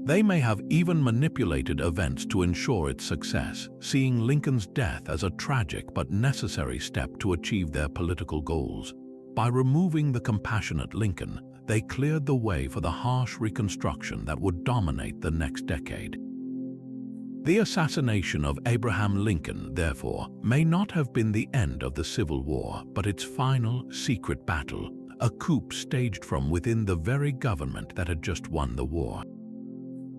They may have even manipulated events to ensure its success, seeing Lincoln's death as a tragic but necessary step to achieve their political goals. By removing the compassionate Lincoln, they cleared the way for the harsh Reconstruction that would dominate the next decade. The assassination of Abraham Lincoln, therefore, may not have been the end of the Civil War, but its final, secret battle, a coup staged from within the very government that had just won the war.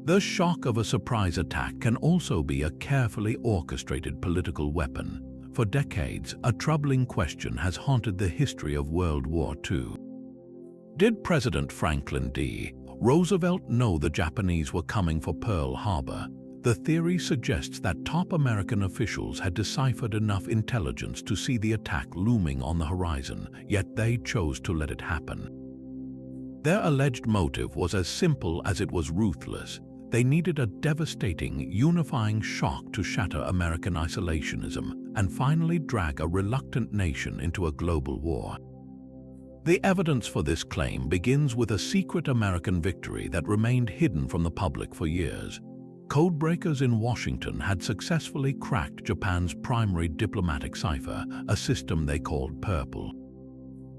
The shock of a surprise attack can also be a carefully orchestrated political weapon. For decades, a troubling question has haunted the history of World War II. Did President Franklin D. Roosevelt know the Japanese were coming for Pearl Harbor? The theory suggests that top American officials had deciphered enough intelligence to see the attack looming on the horizon, yet they chose to let it happen. Their alleged motive was as simple as it was ruthless. They needed a devastating, unifying shock to shatter American isolationism and finally drag a reluctant nation into a global war. The evidence for this claim begins with a secret American victory that remained hidden from the public for years. Codebreakers in Washington had successfully cracked Japan's primary diplomatic cipher, a system they called Purple.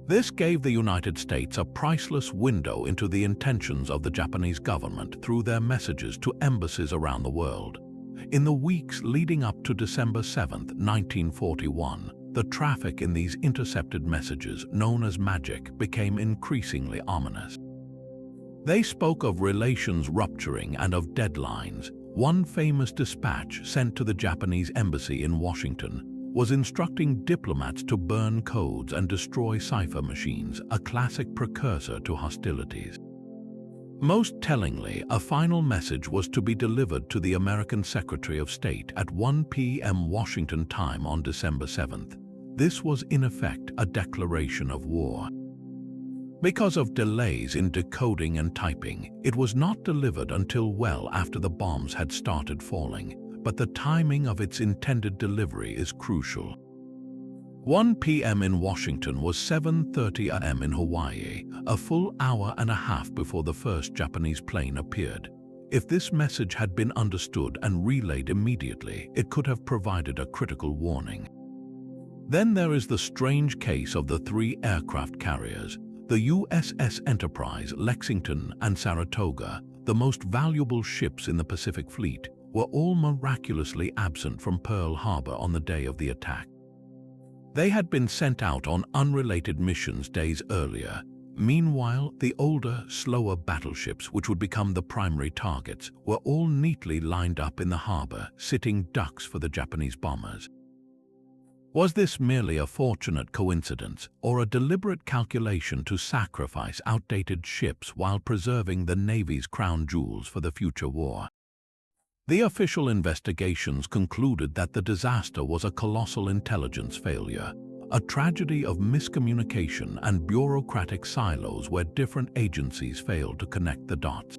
This gave the United States a priceless window into the intentions of the Japanese government through their messages to embassies around the world. In the weeks leading up to December 7, 1941, the traffic in these intercepted messages, known as magic, became increasingly ominous. They spoke of relations rupturing and of deadlines. One famous dispatch sent to the Japanese embassy in Washington was instructing diplomats to burn codes and destroy cipher machines, a classic precursor to hostilities. Most tellingly, a final message was to be delivered to the American Secretary of State at 1 p.m. Washington time on December 7th. This was in effect a declaration of war. Because of delays in decoding and typing, it was not delivered until well after the bombs had started falling, but the timing of its intended delivery is crucial. 1 p.m. in Washington was 7:30 a.m. in Hawaii, a full hour and a half before the first Japanese plane appeared. If this message had been understood and relayed immediately, it could have provided a critical warning. Then there is the strange case of the three aircraft carriers. The USS Enterprise, Lexington, and Saratoga, the most valuable ships in the Pacific Fleet, were all miraculously absent from Pearl Harbor on the day of the attack. They had been sent out on unrelated missions days earlier. Meanwhile, the older, slower battleships, which would become the primary targets, were all neatly lined up in the harbor, sitting ducks for the Japanese bombers. Was this merely a fortunate coincidence, or a deliberate calculation to sacrifice outdated ships while preserving the Navy's crown jewels for the future war? The official investigations concluded that the disaster was a colossal intelligence failure, a tragedy of miscommunication and bureaucratic silos where different agencies failed to connect the dots.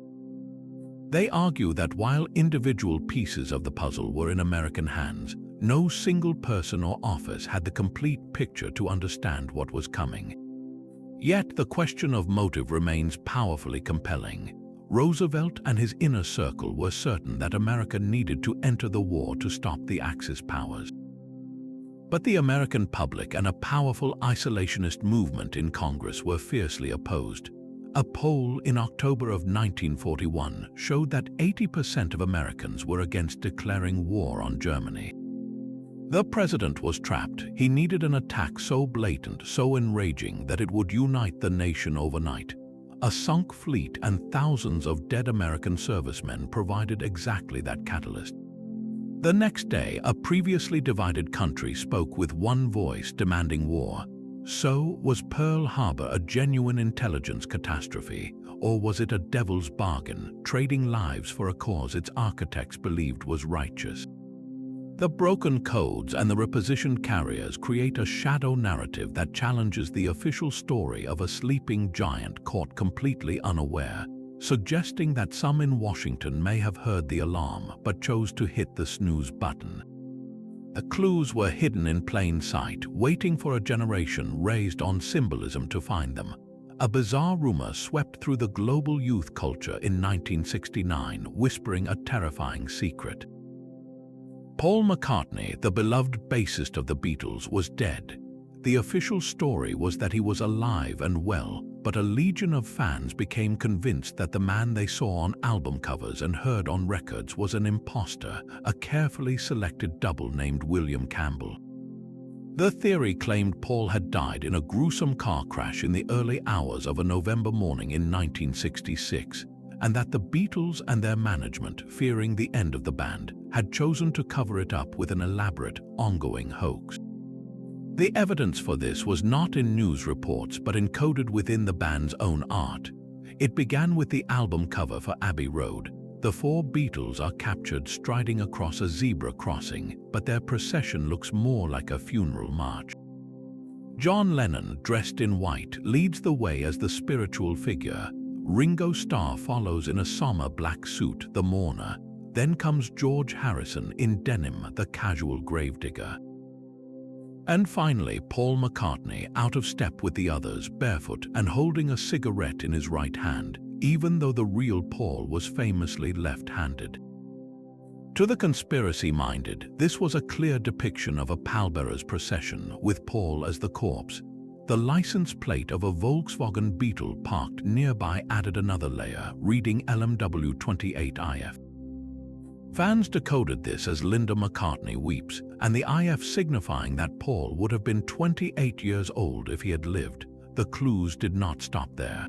They argue that while individual pieces of the puzzle were in American hands, no single person or office had the complete picture to understand what was coming. Yet the question of motive remains powerfully compelling. Roosevelt and his inner circle were certain that America needed to enter the war to stop the Axis powers. But the American public and a powerful isolationist movement in Congress were fiercely opposed. A poll in October of 1941 showed that 80% of Americans were against declaring war on Germany. The president was trapped. He needed an attack so blatant, so enraging, that it would unite the nation overnight. A sunk fleet and thousands of dead American servicemen provided exactly that catalyst. The next day, a previously divided country spoke with one voice demanding war. So, was Pearl Harbor a genuine intelligence catastrophe, or was it a devil's bargain, trading lives for a cause its architects believed was righteous? The broken codes and the repositioned carriers create a shadow narrative that challenges the official story of a sleeping giant caught completely unaware, suggesting that some in Washington may have heard the alarm but chose to hit the snooze button. The clues were hidden in plain sight, waiting for a generation raised on symbolism to find them. A bizarre rumor swept through the global youth culture in 1969, whispering a terrifying secret. Paul McCartney, the beloved bassist of the Beatles, was dead. The official story was that he was alive and well, but a legion of fans became convinced that the man they saw on album covers and heard on records was an imposter, a carefully selected double named William Campbell. The theory claimed Paul had died in a gruesome car crash in the early hours of a November morning in 1966, and that the Beatles and their management, fearing the end of the band, had chosen to cover it up with an elaborate, ongoing hoax. The evidence for this was not in news reports but encoded within the band's own art. It began with the album cover for Abbey Road. The four Beatles are captured striding across a zebra crossing, but their procession looks more like a funeral march. John Lennon, dressed in white, leads the way as the spiritual figure. Ringo Starr follows in a somber black suit, the mourner. Then comes George Harrison in denim, the casual gravedigger. And finally, Paul McCartney, out of step with the others, barefoot and holding a cigarette in his right hand, even though the real Paul was famously left-handed. To the conspiracy-minded, this was a clear depiction of a pallbearer's procession, with Paul as the corpse. The license plate of a Volkswagen Beetle parked nearby added another layer, reading LMW 28IF. Fans decoded this as Linda McCartney weeps, and the IF signifying that Paul would have been 28 years old if he had lived. The clues did not stop there.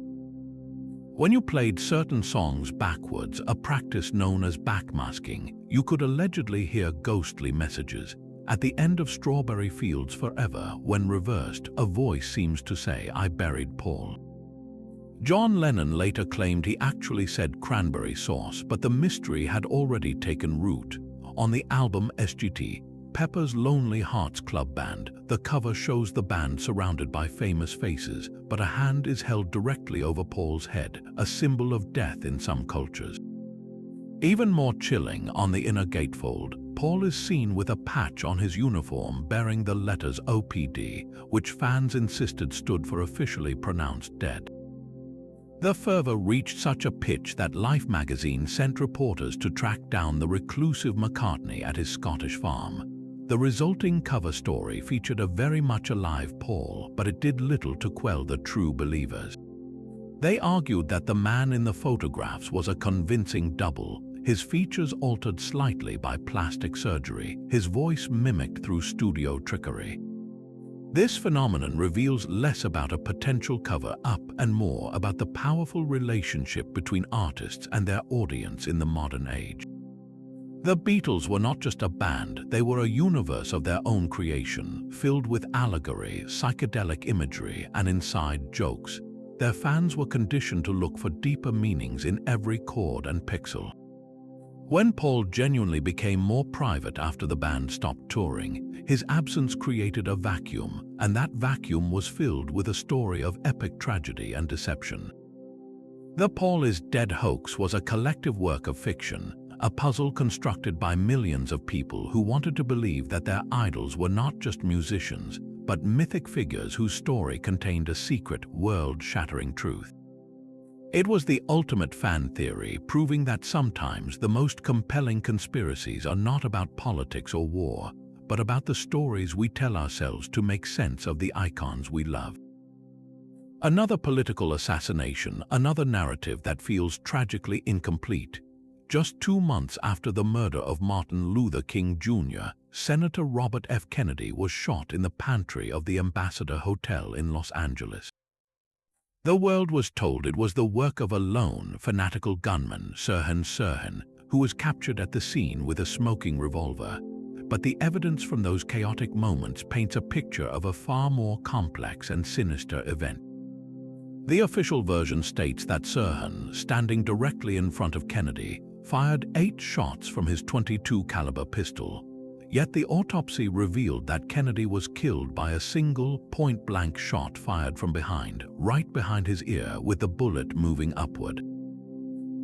When you played certain songs backwards, a practice known as backmasking, you could allegedly hear ghostly messages. At the end of Strawberry Fields Forever, when reversed, a voice seems to say, "I buried Paul." John Lennon later claimed he actually said cranberry sauce, but the mystery had already taken root. On the album SGT, Pepper's Lonely Hearts Club Band, the cover shows the band surrounded by famous faces, but a hand is held directly over Paul's head, a symbol of death in some cultures. Even more chilling, on the inner gatefold, Paul is seen with a patch on his uniform bearing the letters OPD, which fans insisted stood for officially pronounced dead. The fervor reached such a pitch that Life magazine sent reporters to track down the reclusive McCartney at his Scottish farm. The resulting cover story featured a very much alive Paul, but it did little to quell the true believers. They argued that the man in the photographs was a convincing double, his features altered slightly by plastic surgery, his voice mimicked through studio trickery. This phenomenon reveals less about a potential cover-up and more about the powerful relationship between artists and their audience in the modern age. The Beatles were not just a band, they were a universe of their own creation, filled with allegory, psychedelic imagery, and inside jokes. Their fans were conditioned to look for deeper meanings in every chord and pixel. When Paul genuinely became more private after the band stopped touring, his absence created a vacuum, and that vacuum was filled with a story of epic tragedy and deception. The Paul is Dead hoax was a collective work of fiction, a puzzle constructed by millions of people who wanted to believe that their idols were not just musicians, but mythic figures whose story contained a secret, world-shattering truth. It was the ultimate fan theory, proving that sometimes the most compelling conspiracies are not about politics or war, but about the stories we tell ourselves to make sense of the icons we love. Another political assassination, another narrative that feels tragically incomplete. Just 2 months after the murder of Martin Luther King Jr., Senator Robert F. Kennedy was shot in the pantry of the Ambassador Hotel in Los Angeles. The world was told it was the work of a lone, fanatical gunman, Sirhan, who was captured at the scene with a smoking revolver. But the evidence from those chaotic moments paints a picture of a far more complex and sinister event. The official version states that Sirhan, standing directly in front of Kennedy, fired 8 shots from his .22 caliber pistol. Yet the autopsy revealed that Kennedy was killed by a single point-blank shot fired from behind, right behind his ear, with the bullet moving upward.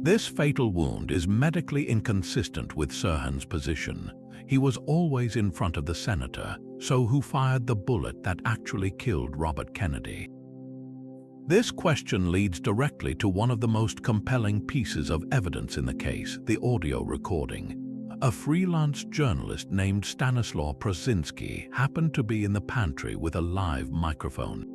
This fatal wound is medically inconsistent with Sirhan's position. He was always in front of the senator, so who fired the bullet that actually killed Robert Kennedy? This question leads directly to one of the most compelling pieces of evidence in the case, the audio recording. A freelance journalist named Stanislaw Prosinski happened to be in the pantry with a live microphone.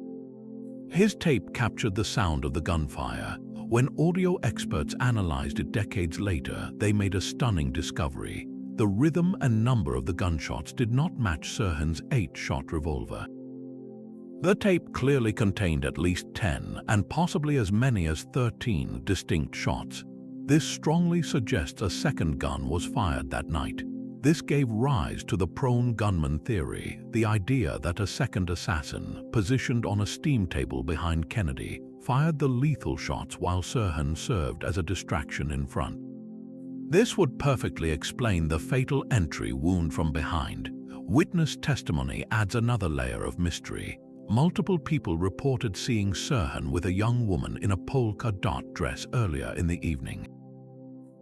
His tape captured the sound of the gunfire. When audio experts analyzed it decades later, they made a stunning discovery. The rhythm and number of the gunshots did not match Sirhan's 8-shot revolver. The tape clearly contained at least 10 and possibly as many as 13 distinct shots. This strongly suggests a second gun was fired that night. This gave rise to the prone gunman theory, the idea that a second assassin, positioned on a steam table behind Kennedy, fired the lethal shots while Sirhan served as a distraction in front. This would perfectly explain the fatal entry wound from behind. Witness testimony adds another layer of mystery. Multiple people reported seeing Sirhan with a young woman in a polka dot dress earlier in the evening.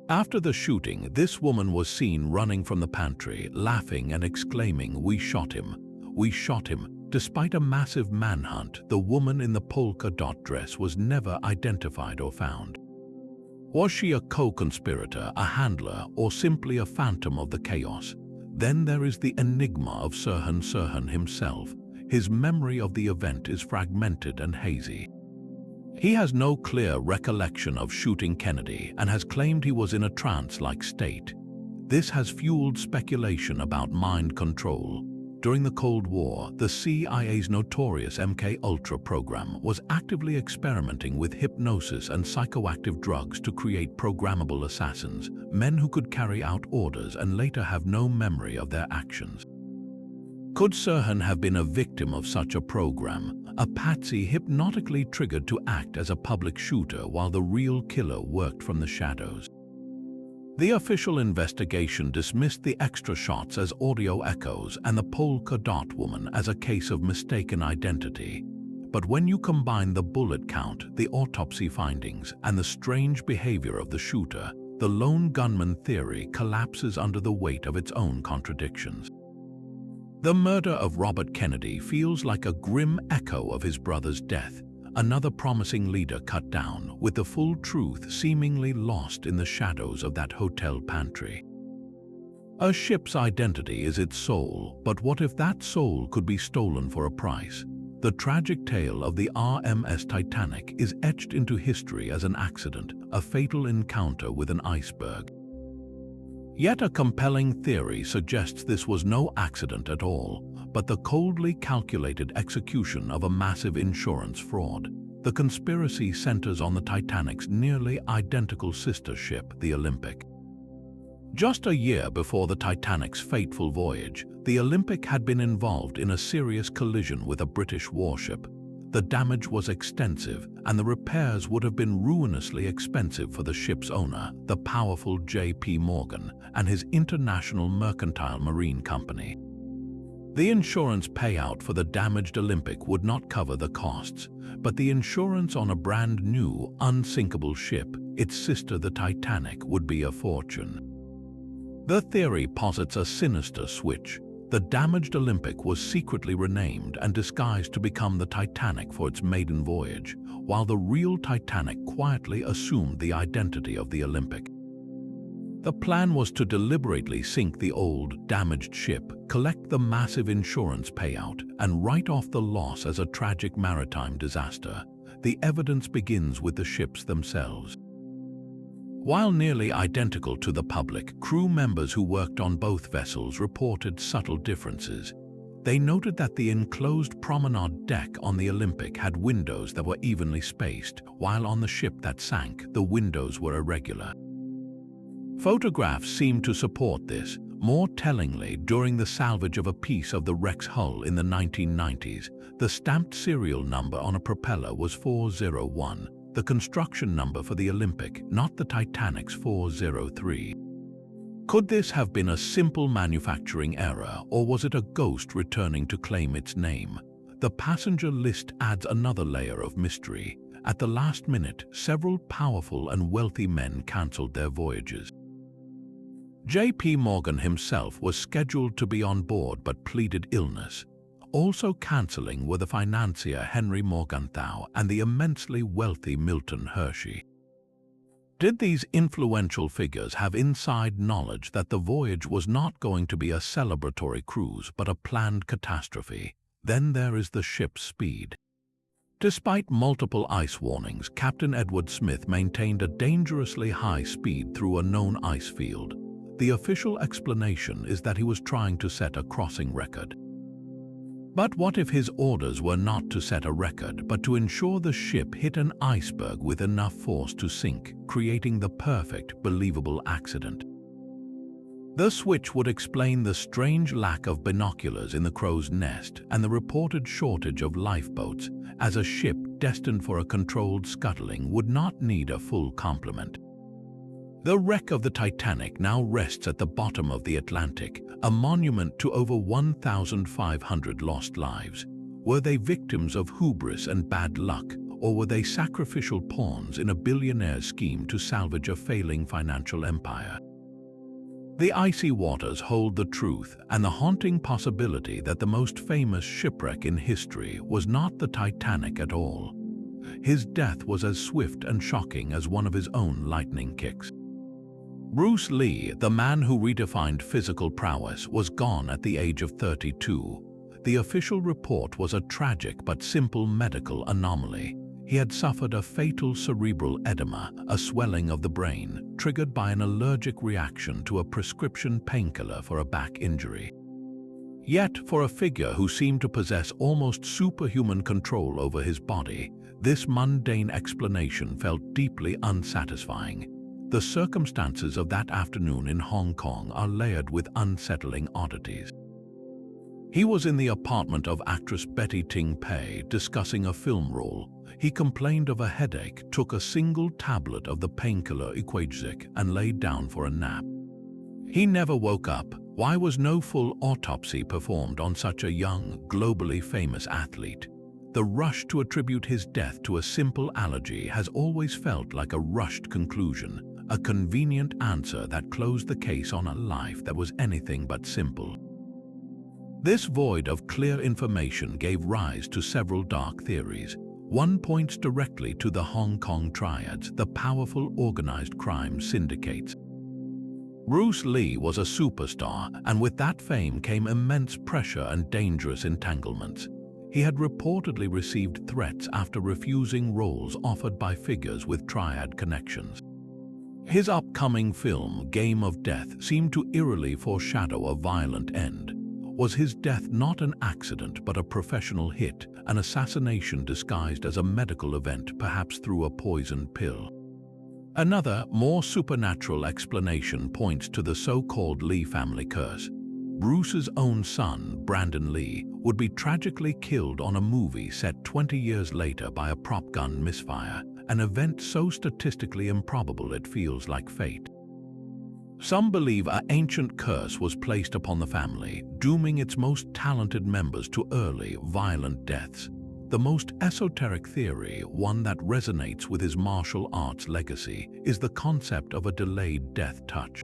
After the shooting, this woman was seen running from the pantry, laughing and exclaiming, "We shot him! We shot him!" Despite a massive manhunt, the woman in the polka dot dress was never identified or found. Was she a co-conspirator, a handler, or simply a phantom of the chaos? Then there is the enigma of Sirhan himself. His memory of the event is fragmented and hazy. He has no clear recollection of shooting Kennedy and has claimed he was in a trance-like state. This has fueled speculation about mind control. During the Cold War, the CIA's notorious MK-Ultra program was actively experimenting with hypnosis and psychoactive drugs to create programmable assassins, men who could carry out orders and later have no memory of their actions. Could Sirhan have been a victim of such a program, a patsy hypnotically triggered to act as a public shooter while the real killer worked from the shadows? The official investigation dismissed the extra shots as audio echoes and the polka dot woman as a case of mistaken identity. But when you combine the bullet count, the autopsy findings, and the strange behavior of the shooter, the lone gunman theory collapses under the weight of its own contradictions. The murder of Robert Kennedy feels like a grim echo of his brother's death, another promising leader cut down, with the full truth seemingly lost in the shadows of that hotel pantry. A ship's identity is its soul, but what if that soul could be stolen for a price? The tragic tale of the RMS Titanic is etched into history as an accident, a fatal encounter with an iceberg. Yet a compelling theory suggests this was no accident at all, but the coldly calculated execution of a massive insurance fraud. The conspiracy centers on the Titanic's nearly identical sister ship, the Olympic. Just a year before the Titanic's fateful voyage, the Olympic had been involved in a serious collision with a British warship. The damage was extensive, and the repairs would have been ruinously expensive for the ship's owner, the powerful J.P. Morgan, and his International Mercantile Marine Company. The insurance payout for the damaged Olympic would not cover the costs, but the insurance on a brand new, unsinkable ship, its sister the Titanic, would be a fortune. The theory posits a sinister switch. The damaged Olympic was secretly renamed and disguised to become the Titanic for its maiden voyage, while the real Titanic quietly assumed the identity of the Olympic. The plan was to deliberately sink the old, damaged ship, collect the massive insurance payout, and write off the loss as a tragic maritime disaster. The evidence begins with the ships themselves. While nearly identical to the public, crew members who worked on both vessels reported subtle differences. They noted that the enclosed promenade deck on the Olympic had windows that were evenly spaced, while on the ship that sank, the windows were irregular. Photographs seemed to support this. More tellingly, during the salvage of a piece of the wreck's hull in the 1990s, the stamped serial number on a propeller was 401, the construction number for the Olympic, not the Titanic's 403. Could this have been a simple manufacturing error, or was it a ghost returning to claim its name? The passenger list adds another layer of mystery. At the last minute, several powerful and wealthy men cancelled their voyages. J.P. Morgan himself was scheduled to be on board but pleaded illness. Also cancelling were the financier Henry Morgenthau and the immensely wealthy Milton Hershey. Did these influential figures have inside knowledge that the voyage was not going to be a celebratory cruise but a planned catastrophe? Then there is the ship's speed. Despite multiple ice warnings, Captain Edward Smith maintained a dangerously high speed through a known ice field. The official explanation is that he was trying to set a crossing record. But what if his orders were not to set a record, but to ensure the ship hit an iceberg with enough force to sink, creating the perfect, believable accident? The switch would explain the strange lack of binoculars in the crow's nest and the reported shortage of lifeboats, as a ship destined for a controlled scuttling would not need a full complement. The wreck of the Titanic now rests at the bottom of the Atlantic, a monument to over 1,500 lost lives. Were they victims of hubris and bad luck, or were they sacrificial pawns in a billionaire's scheme to salvage a failing financial empire? The icy waters hold the truth and the haunting possibility that the most famous shipwreck in history was not the Titanic at all. His death was as swift and shocking as one of his own lightning kicks. Bruce Lee, the man who redefined physical prowess, was gone at the age of 32. The official report was a tragic but simple medical anomaly. He had suffered a fatal cerebral edema, a swelling of the brain, triggered by an allergic reaction to a prescription painkiller for a back injury. Yet, for a figure who seemed to possess almost superhuman control over his body, this mundane explanation felt deeply unsatisfying. The circumstances of that afternoon in Hong Kong are layered with unsettling oddities. He was in the apartment of actress Betty Ting Pei discussing a film role. He complained of a headache, took a single tablet of the painkiller Equagesic, and laid down for a nap. He never woke up. Why was no full autopsy performed on such a young, globally famous athlete? The rush to attribute his death to a simple allergy has always felt like a rushed conclusion, a convenient answer that closed the case on a life that was anything but simple. This void of clear information gave rise to several dark theories. One points directly to the Hong Kong triads, the powerful organized crime syndicates. Bruce Lee was a superstar, and with that fame came immense pressure and dangerous entanglements. He had reportedly received threats after refusing roles offered by figures with triad connections. His upcoming film, Game of Death, seemed to eerily foreshadow a violent end. Was his death not an accident but a professional hit, an assassination disguised as a medical event, perhaps through a poisoned pill? Another, more supernatural explanation points to the so-called Lee family curse. Bruce's own son, Brandon Lee, would be tragically killed on a movie set 20 years later by a prop gun misfire, an event so statistically improbable it feels like fate. Some believe an ancient curse was placed upon the family, dooming its most talented members to early, violent deaths. The most esoteric theory, one that resonates with his martial arts legacy, is the concept of a delayed death touch.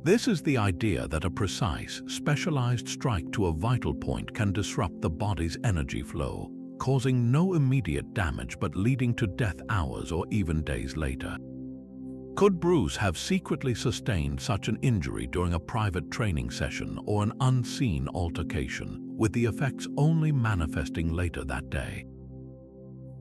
This is the idea that a precise, specialized strike to a vital point can disrupt the body's energy flow, causing no immediate damage but leading to death hours or even days later. Could Bruce have secretly sustained such an injury during a private training session or an unseen altercation, with the effects only manifesting later that day?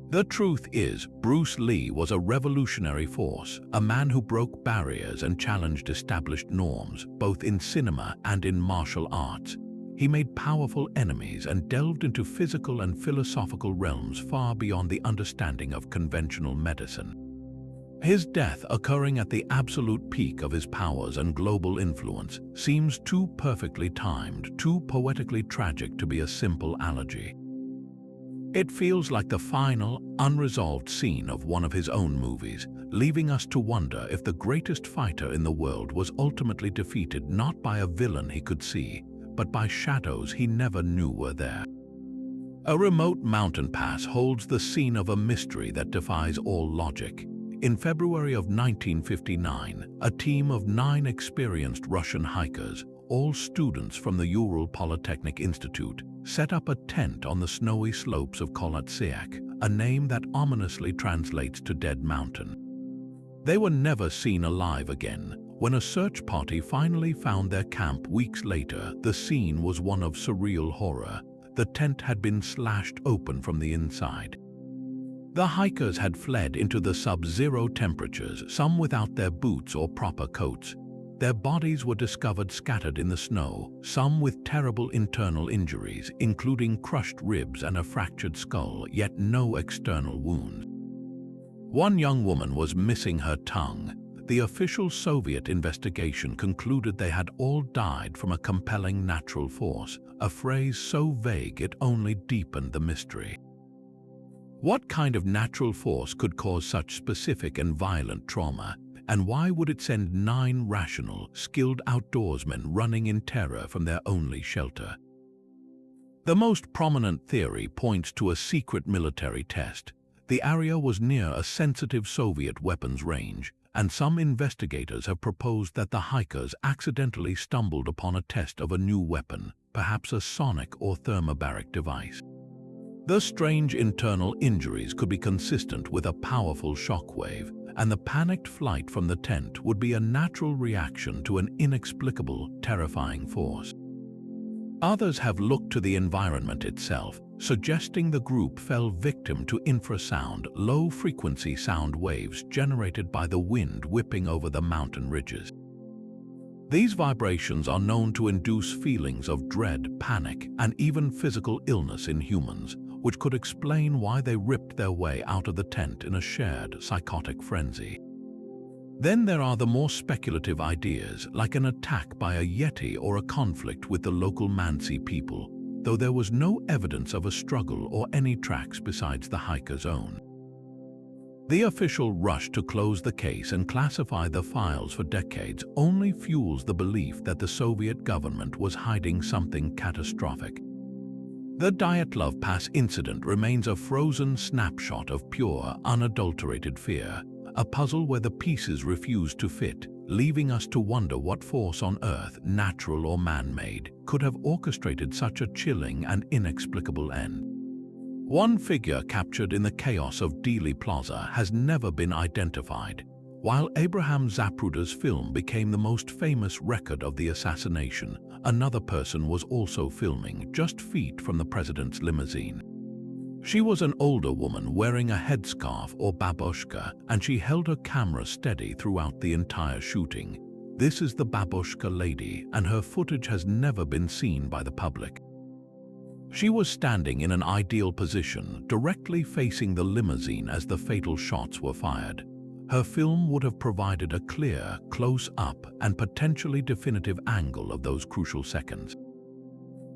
The truth is, Bruce Lee was a revolutionary force, a man who broke barriers and challenged established norms, both in cinema and in martial arts. He made powerful enemies and delved into physical and philosophical realms far beyond the understanding of conventional medicine. His death, occurring at the absolute peak of his powers and global influence, seems too perfectly timed, too poetically tragic to be a simple allergy. It feels like the final, unresolved scene of one of his own movies, leaving us to wonder if the greatest fighter in the world was ultimately defeated not by a villain he could see, but by shadows he never knew were there. A remote mountain pass holds the scene of a mystery that defies all logic. In February of 1959, a team of 9 experienced Russian hikers, all students from the Ural Polytechnic Institute, set up a tent on the snowy slopes of Kolotsiak, a name that ominously translates to Dead Mountain. They were never seen alive again. When a search party finally found their camp weeks later, the scene was one of surreal horror. The tent had been slashed open from the inside. The hikers had fled into the sub-zero temperatures, some without their boots or proper coats. Their bodies were discovered scattered in the snow, some with terrible internal injuries, including crushed ribs and a fractured skull, yet no external wounds. One young woman was missing her tongue. The official Soviet investigation concluded they had all died from a compelling natural force, a phrase so vague it only deepened the mystery. What kind of natural force could cause such specific and violent trauma, and why would it send 9 rational, skilled outdoorsmen running in terror from their only shelter? The most prominent theory points to a secret military test. The area was near a sensitive Soviet weapons range, and some investigators have proposed that the hikers accidentally stumbled upon a test of a new weapon, perhaps a sonic or thermobaric device. The strange internal injuries could be consistent with a powerful shockwave, and the panicked flight from the tent would be a natural reaction to an inexplicable, terrifying force. Others have looked to the environment itself, suggesting the group fell victim to infrasound, low-frequency sound waves generated by the wind whipping over the mountain ridges. These vibrations are known to induce feelings of dread, panic, and even physical illness in humans, which could explain why they ripped their way out of the tent in a shared psychotic frenzy. Then there are the more speculative ideas, like an attack by a Yeti or a conflict with the local Mansi people, though there was no evidence of a struggle or any tracks besides the hiker's own. The official rush to close the case and classify the files for decades only fuels the belief that the Soviet government was hiding something catastrophic. The Dyatlov Pass Incident remains a frozen snapshot of pure, unadulterated fear, a puzzle where the pieces refuse to fit, leaving us to wonder what force on Earth, natural or man-made, could have orchestrated such a chilling and inexplicable end. One figure captured in the chaos of Dealey Plaza has never been identified. While Abraham Zapruder's film became the most famous record of the assassination, another person was also filming just feet from the president's limousine. She was an older woman wearing a headscarf or babushka, and she held her camera steady throughout the entire shooting. This is the babushka lady, and her footage has never been seen by the public. She was standing in an ideal position, directly facing the limousine as the fatal shots were fired. Her film would have provided a clear, close-up, and potentially definitive angle of those crucial seconds.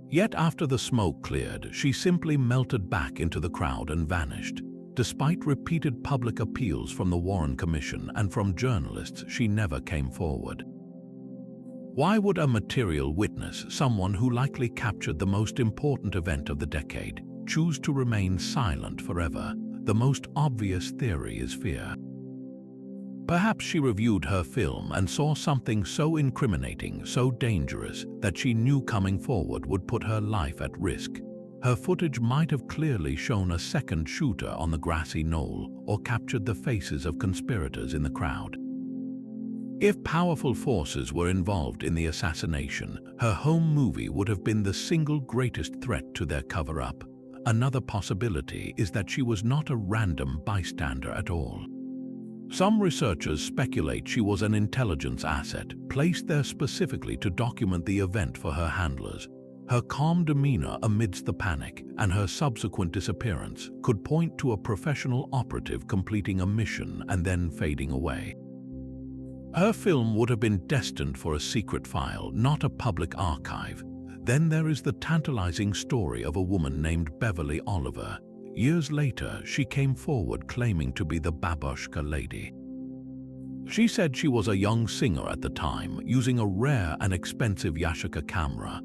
Yet after the smoke cleared, she simply melted back into the crowd and vanished. Despite repeated public appeals from the Warren Commission and from journalists, she never came forward. Why would a material witness, someone who likely captured the most important event of the decade, choose to remain silent forever? The most obvious theory is fear. Perhaps she reviewed her film and saw something so incriminating, so dangerous, that she knew coming forward would put her life at risk. Her footage might have clearly shown a second shooter on the grassy knoll or captured the faces of conspirators in the crowd. If powerful forces were involved in the assassination, her home movie would have been the single greatest threat to their cover-up. Another possibility is that she was not a random bystander at all. Some researchers speculate she was an intelligence asset, placed there specifically to document the event for her handlers. Her calm demeanor amidst the panic and her subsequent disappearance could point to a professional operative completing a mission and then fading away. Her film would have been destined for a secret file, not a public archive. Then there is the tantalizing story of a woman named Beverly Oliver. Years later, she came forward claiming to be the babushka lady. She said she was a young singer at the time, using a rare and expensive Yashica camera.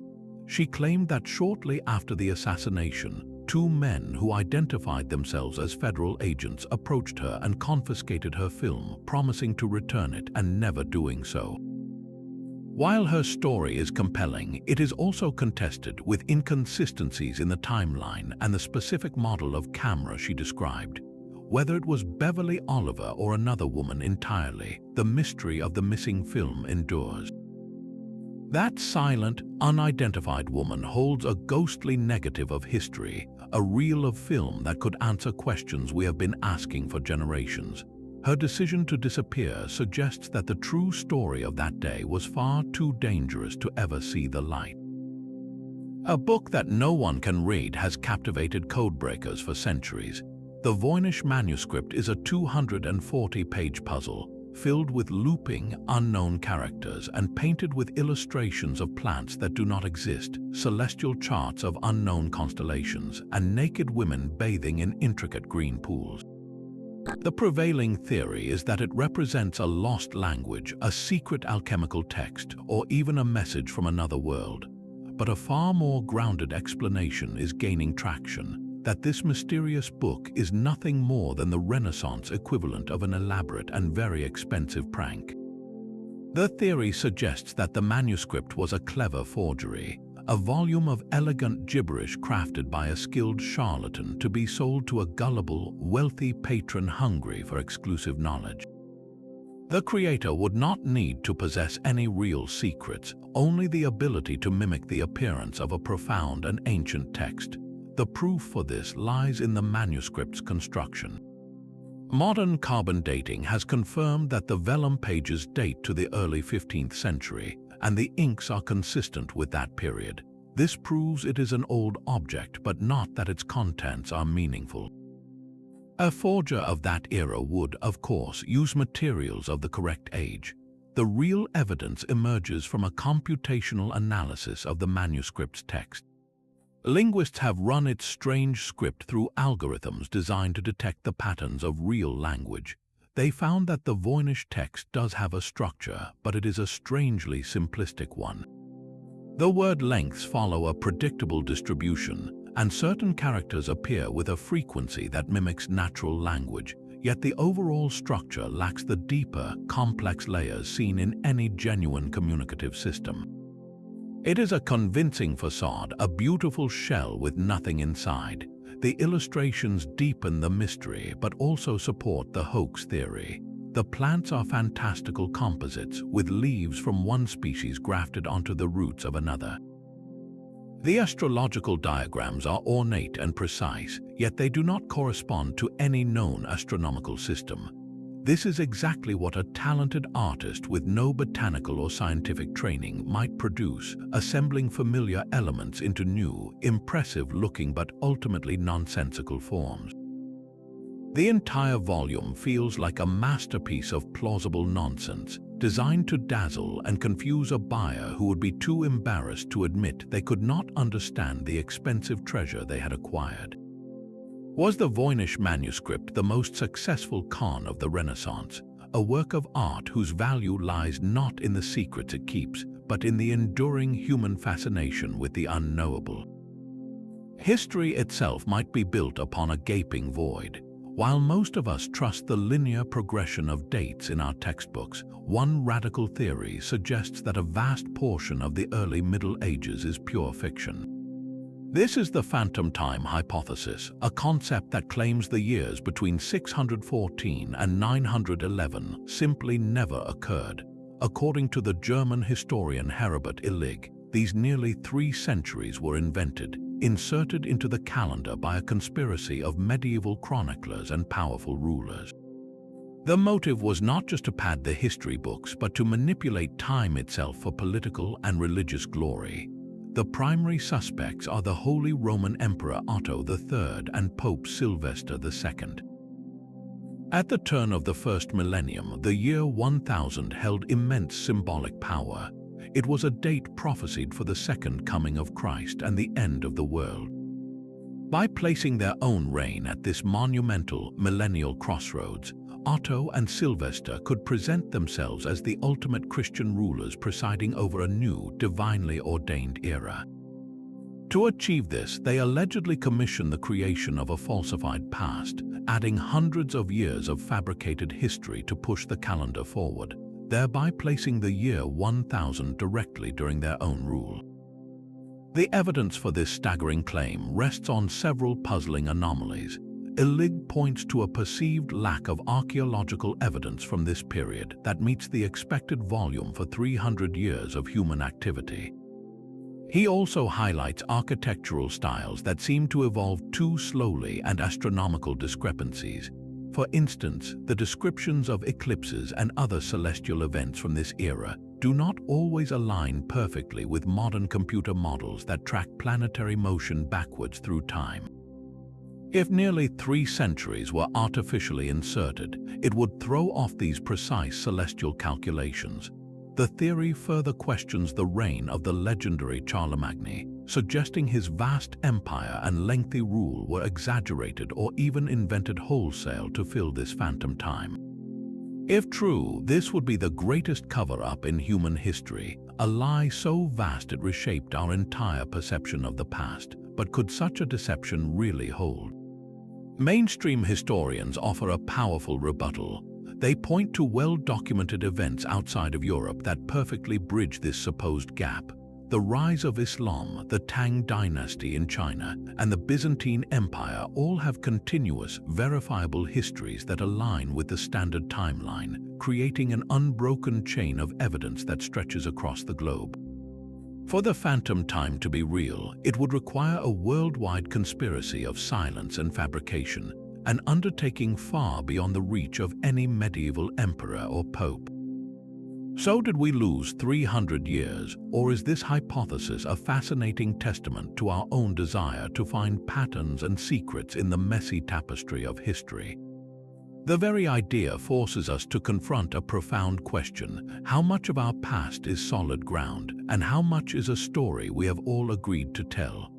She claimed that shortly after the assassination, two men who identified themselves as federal agents approached her and confiscated her film, promising to return it and never doing so. While her story is compelling, it is also contested, with inconsistencies in the timeline and the specific model of camera she described. Whether it was Beverly Oliver or another woman entirely, the mystery of the missing film endures. That silent, unidentified woman holds a ghostly negative of history, a reel of film that could answer questions we have been asking for generations. Her decision to disappear suggests that the true story of that day was far too dangerous to ever see the light. A book that no one can read has captivated codebreakers for centuries. The Voynich manuscript is a 240-page puzzle, filled with looping, unknown characters and painted with illustrations of plants that do not exist, celestial charts of unknown constellations, and naked women bathing in intricate green pools. The prevailing theory is that it represents a lost language, a secret alchemical text, or even a message from another world. But a far more grounded explanation is gaining traction, that this mysterious book is nothing more than the Renaissance equivalent of an elaborate and very expensive prank. The theory suggests that the manuscript was a clever forgery, a volume of elegant gibberish crafted by a skilled charlatan to be sold to a gullible, wealthy patron hungry for exclusive knowledge. The creator would not need to possess any real secrets, only the ability to mimic the appearance of a profound and ancient text. The proof for this lies in the manuscript's construction. Modern carbon dating has confirmed that the vellum pages date to the early 15th century, and the inks are consistent with that period. This proves it is an old object, but not that its contents are meaningful. A forger of that era would, of course, use materials of the correct age. The real evidence emerges from a computational analysis of the manuscript's text. Linguists have run its strange script through algorithms designed to detect the patterns of real language. They found that the Voynich text does have a structure, but it is a strangely simplistic one. The word lengths follow a predictable distribution, and certain characters appear with a frequency that mimics natural language, yet the overall structure lacks the deeper, complex layers seen in any genuine communicative system. It is a convincing facade, a beautiful shell with nothing inside. The illustrations deepen the mystery but also support the hoax theory. The plants are fantastical composites, with leaves from one species grafted onto the roots of another. The astrological diagrams are ornate and precise, yet they do not correspond to any known astronomical system. This is exactly what a talented artist with no botanical or scientific training might produce, assembling familiar elements into new, impressive-looking but ultimately nonsensical forms. The entire volume feels like a masterpiece of plausible nonsense, designed to dazzle and confuse a buyer who would be too embarrassed to admit they could not understand the expensive treasure they had acquired. Was the Voynich manuscript the most successful con of the Renaissance, a work of art whose value lies not in the secrets it keeps, but in the enduring human fascination with the unknowable? History itself might be built upon a gaping void. While most of us trust the linear progression of dates in our textbooks, one radical theory suggests that a vast portion of the early Middle Ages is pure fiction. This is the phantom time hypothesis, a concept that claims the years between 614 and 911 simply never occurred. According to the German historian Herbert Illig, these nearly 3 centuries were invented, inserted into the calendar by a conspiracy of medieval chroniclers and powerful rulers. The motive was not just to pad the history books, but to manipulate time itself for political and religious glory. The primary suspects are the Holy Roman Emperor Otto III and Pope Sylvester II. At the turn of the first millennium, the year 1000 held immense symbolic power. It was a date prophesied for the second coming of Christ and the end of the world. By placing their own reign at this monumental millennial crossroads, Otto and Sylvester could present themselves as the ultimate Christian rulers presiding over a new, divinely ordained era. To achieve this, they allegedly commissioned the creation of a falsified past, adding hundreds of years of fabricated history to push the calendar forward, thereby placing the year 1000 directly during their own rule. The evidence for this staggering claim rests on several puzzling anomalies. Illig points to a perceived lack of archaeological evidence from this period that meets the expected volume for 300 years of human activity. He also highlights architectural styles that seem to evolve too slowly and astronomical discrepancies. For instance, the descriptions of eclipses and other celestial events from this era do not always align perfectly with modern computer models that track planetary motion backwards through time. If nearly 3 centuries were artificially inserted, it would throw off these precise celestial calculations. The theory further questions the reign of the legendary Charlemagne, suggesting his vast empire and lengthy rule were exaggerated or even invented wholesale to fill this phantom time. If true, this would be the greatest cover-up in human history, a lie so vast it reshaped our entire perception of the past. But could such a deception really hold? Mainstream historians offer a powerful rebuttal. They point to well-documented events outside of Europe that perfectly bridge this supposed gap. The rise of Islam, the Tang dynasty in China, and the Byzantine Empire all have continuous, verifiable histories that align with the standard timeline, creating an unbroken chain of evidence that stretches across the globe. For the phantom time to be real, it would require a worldwide conspiracy of silence and fabrication, an undertaking far beyond the reach of any medieval emperor or pope. So did we lose 300 years, or is this hypothesis a fascinating testament to our own desire to find patterns and secrets in the messy tapestry of history? The very idea forces us to confront a profound question: how much of our past is solid ground, and how much is a story we have all agreed to tell?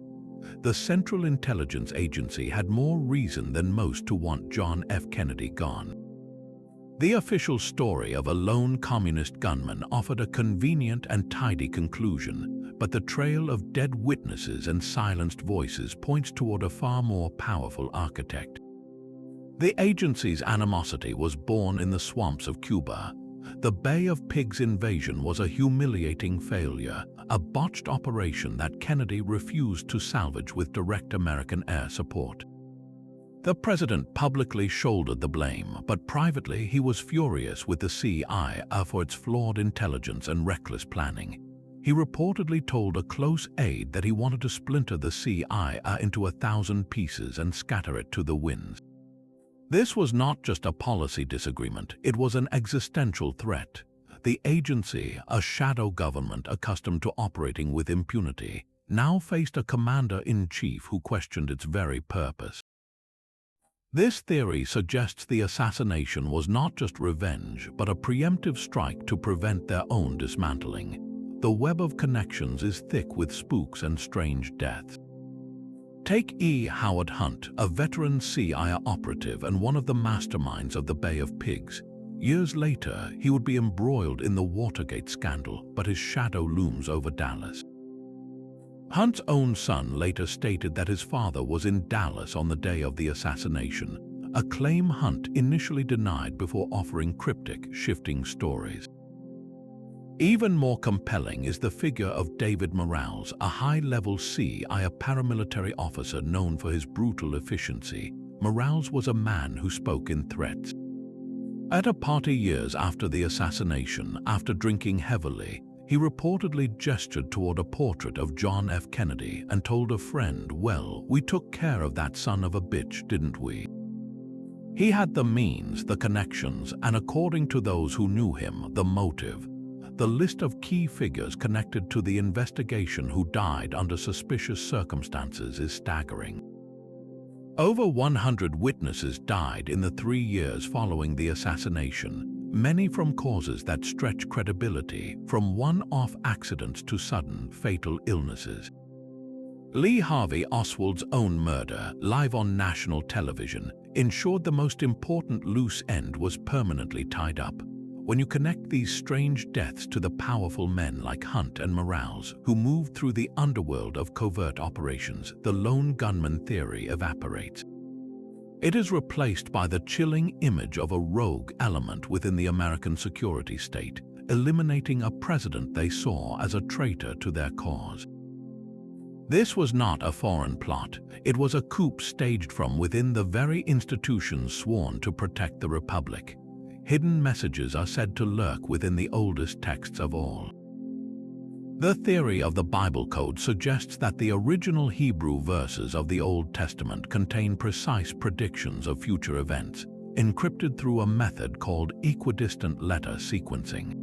The Central Intelligence Agency had more reason than most to want John F. Kennedy gone. The official story of a lone communist gunman offered a convenient and tidy conclusion, but the trail of dead witnesses and silenced voices points toward a far more powerful architect. The agency's animosity was born in the swamps of Cuba. The Bay of Pigs invasion was a humiliating failure, a botched operation that Kennedy refused to salvage with direct American air support. The president publicly shouldered the blame, but privately he was furious with the CIA for its flawed intelligence and reckless planning. He reportedly told a close aide that he wanted to splinter the CIA into 1,000 pieces and scatter it to the winds. This was not just a policy disagreement, it was an existential threat. The agency, a shadow government accustomed to operating with impunity, now faced a commander-in-chief who questioned its very purpose. This theory suggests the assassination was not just revenge, but a preemptive strike to prevent their own dismantling. The web of connections is thick with spooks and strange deaths. Take E. Howard Hunt, a veteran CIA operative and one of the masterminds of the Bay of Pigs. Years later, he would be embroiled in the Watergate scandal, but his shadow looms over Dallas. Hunt's own son later stated that his father was in Dallas on the day of the assassination, a claim Hunt initially denied before offering cryptic, shifting stories. Even more compelling is the figure of David Morales, a high-level CIA paramilitary officer known for his brutal efficiency. Morales was a man who spoke in threats. At a party years after the assassination, after drinking heavily, he reportedly gestured toward a portrait of John F. Kennedy and told a friend, "Well, we took care of that son of a bitch, didn't we?" He had the means, the connections, and according to those who knew him, the motive. The list of key figures connected to the investigation who died under suspicious circumstances is staggering. Over 100 witnesses died in the 3 years following the assassination, many from causes that stretch credibility, from one-off accidents to sudden, fatal illnesses. Lee Harvey Oswald's own murder, live on national television, ensured the most important loose end was permanently tied up. When you connect these strange deaths to the powerful men like Hunt and Morales, who moved through the underworld of covert operations, the lone gunman theory evaporates. It is replaced by the chilling image of a rogue element within the American security state, eliminating a president they saw as a traitor to their cause. This was not a foreign plot. It was a coup staged from within the very institutions sworn to protect the Republic. Hidden messages are said to lurk within the oldest texts of all. The theory of the Bible code suggests that the original Hebrew verses of the Old Testament contain precise predictions of future events, encrypted through a method called equidistant letter sequencing.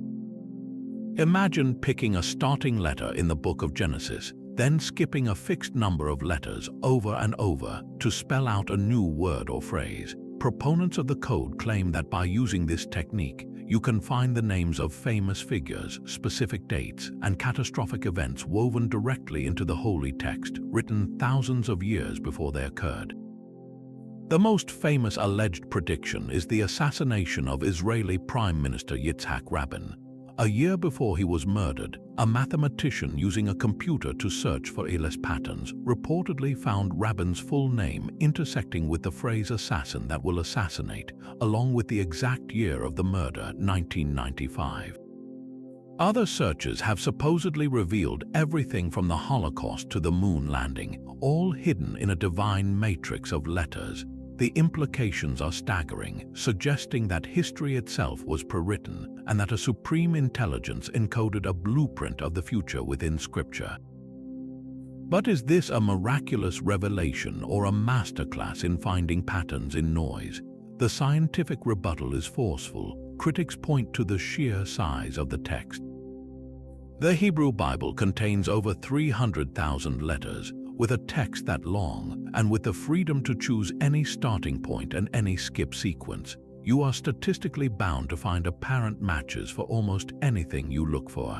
Imagine picking a starting letter in the book of Genesis, then skipping a fixed number of letters over and over to spell out a new word or phrase. Proponents of the code claim that by using this technique, you can find the names of famous figures, specific dates, and catastrophic events woven directly into the holy text, written thousands of years before they occurred. The most famous alleged prediction is the assassination of Israeli Prime Minister Yitzhak Rabin. A year before he was murdered, a mathematician using a computer to search for illness patterns reportedly found Rabin's full name intersecting with the phrase "assassin that will assassinate," along with the exact year of the murder, 1995. Other searches have supposedly revealed everything from the Holocaust to the moon landing, all hidden in a divine matrix of letters. The implications are staggering, suggesting that history itself was prewritten and that a supreme intelligence encoded a blueprint of the future within Scripture. But is this a miraculous revelation or a masterclass in finding patterns in noise? The scientific rebuttal is forceful. Critics point to the sheer size of the text. The Hebrew Bible contains over 300,000 letters, with a text that long, and with the freedom to choose any starting point and any skip sequence, you are statistically bound to find apparent matches for almost anything you look for.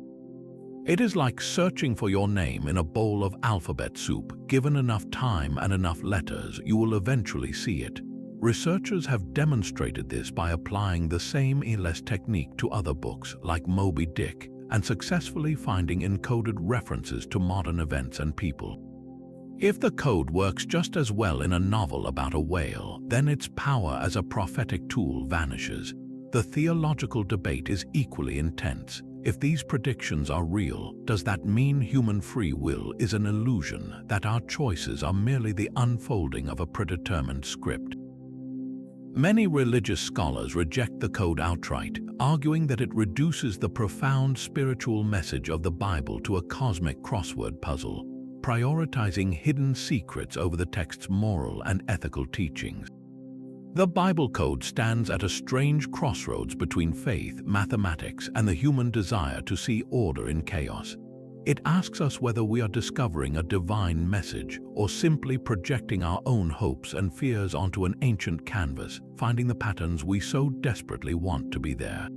It is like searching for your name in a bowl of alphabet soup. Given enough time and enough letters, you will eventually see it. Researchers have demonstrated this by applying the same ELS technique to other books, like Moby Dick, and successfully finding encoded references to modern events and people. If the code works just as well in a novel about a whale, then its power as a prophetic tool vanishes. The theological debate is equally intense. If these predictions are real, does that mean human free will is an illusion, that our choices are merely the unfolding of a predetermined script? Many religious scholars reject the code outright, arguing that it reduces the profound spiritual message of the Bible to a cosmic crossword puzzle, prioritizing hidden secrets over the text's moral and ethical teachings. The Bible code stands at a strange crossroads between faith, mathematics, and the human desire to see order in chaos. It asks us whether we are discovering a divine message or simply projecting our own hopes and fears onto an ancient canvas, finding the patterns we so desperately want to be there.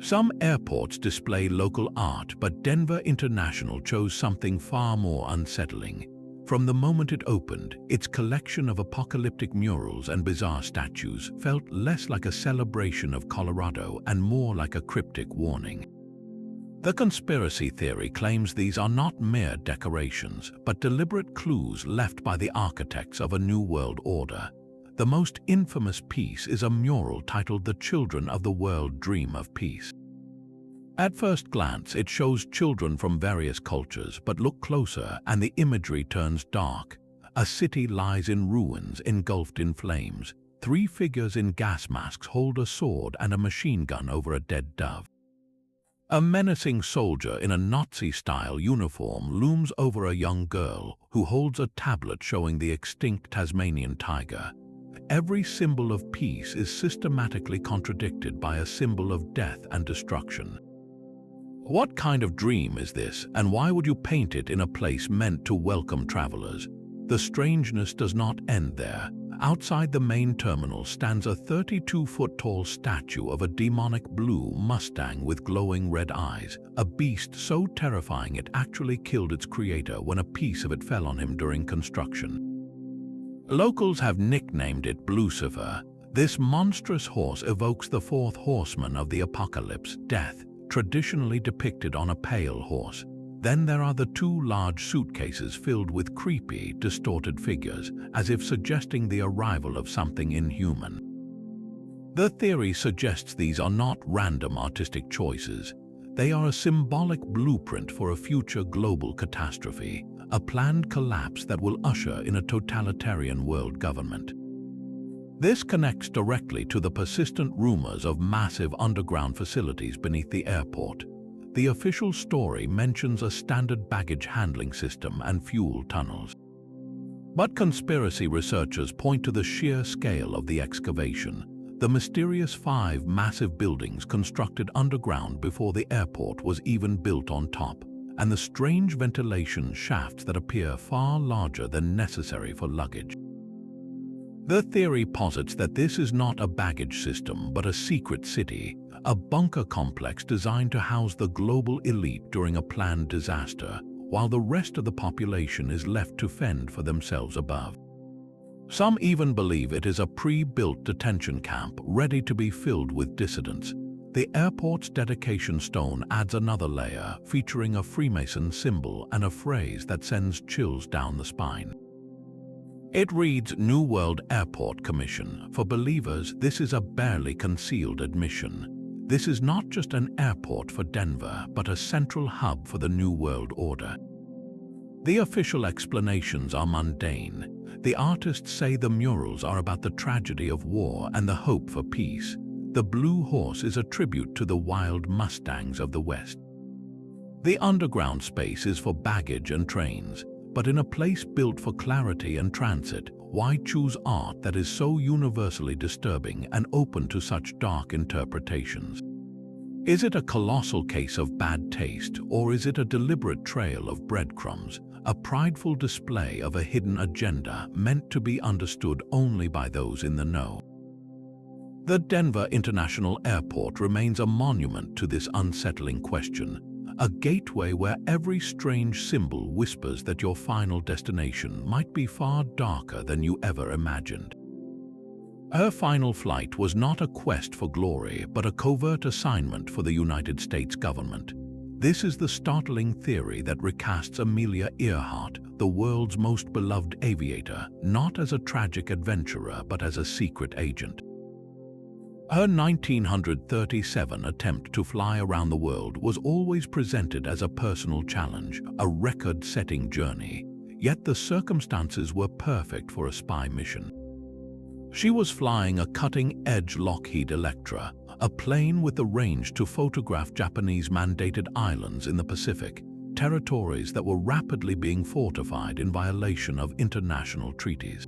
Some airports display local art, but Denver International chose something far more unsettling. From the moment it opened, its collection of apocalyptic murals and bizarre statues felt less like a celebration of Colorado and more like a cryptic warning. The conspiracy theory claims these are not mere decorations, but deliberate clues left by the architects of a new world order. The most infamous piece is a mural titled "The Children of the World Dream of Peace." At first glance, it shows children from various cultures, but look closer and the imagery turns dark. A city lies in ruins, engulfed in flames. 3 figures in gas masks hold a sword and a machine gun over a dead dove. A menacing soldier in a Nazi-style uniform looms over a young girl who holds a tablet showing the extinct Tasmanian tiger. Every symbol of peace is systematically contradicted by a symbol of death and destruction. What kind of dream is this, and why would you paint it in a place meant to welcome travelers? The strangeness does not end there. Outside the main terminal stands a 32-foot-tall statue of a demonic blue Mustang with glowing red eyes, a beast so terrifying it actually killed its creator when a piece of it fell on him during construction. Locals have nicknamed it Lucifer. This monstrous horse evokes the 4th horseman of the apocalypse, death, traditionally depicted on a pale horse. Then there are the 2 large suitcases filled with creepy, distorted figures, as if suggesting the arrival of something inhuman. The theory suggests these are not random artistic choices. They are a symbolic blueprint for a future global catastrophe, a planned collapse that will usher in a totalitarian world government. This connects directly to the persistent rumors of massive underground facilities beneath the airport. The official story mentions a standard baggage handling system and fuel tunnels. But conspiracy researchers point to the sheer scale of the excavation. The mysterious 5 massive buildings constructed underground before the airport was even built on top, and the strange ventilation shafts that appear far larger than necessary for luggage. The theory posits that this is not a baggage system but a secret city, a bunker complex designed to house the global elite during a planned disaster, while the rest of the population is left to fend for themselves above. Some even believe it is a pre-built detention camp ready to be filled with dissidents. The airport's dedication stone adds another layer, featuring a Freemason symbol and a phrase that sends chills down the spine. It reads, "New World Airport Commission." For believers, this is a barely concealed admission. This is not just an airport for Denver, but a central hub for the New World Order. The official explanations are mundane. The artists say the murals are about the tragedy of war and the hope for peace. The Blue Horse is a tribute to the wild Mustangs of the West. The underground space is for baggage and trains, but in a place built for clarity and transit, why choose art that is so universally disturbing and open to such dark interpretations? Is it a colossal case of bad taste, or is it a deliberate trail of breadcrumbs, a prideful display of a hidden agenda meant to be understood only by those in the know? The Denver International Airport remains a monument to this unsettling question, a gateway where every strange symbol whispers that your final destination might be far darker than you ever imagined. Her final flight was not a quest for glory, but a covert assignment for the United States government. This is the startling theory that recasts Amelia Earhart, the world's most beloved aviator, not as a tragic adventurer, but as a secret agent. Her 1937 attempt to fly around the world was always presented as a personal challenge, a record-setting journey, yet the circumstances were perfect for a spy mission. She was flying a cutting-edge Lockheed Electra, a plane with the range to photograph Japanese-mandated islands in the Pacific, territories that were rapidly being fortified in violation of international treaties.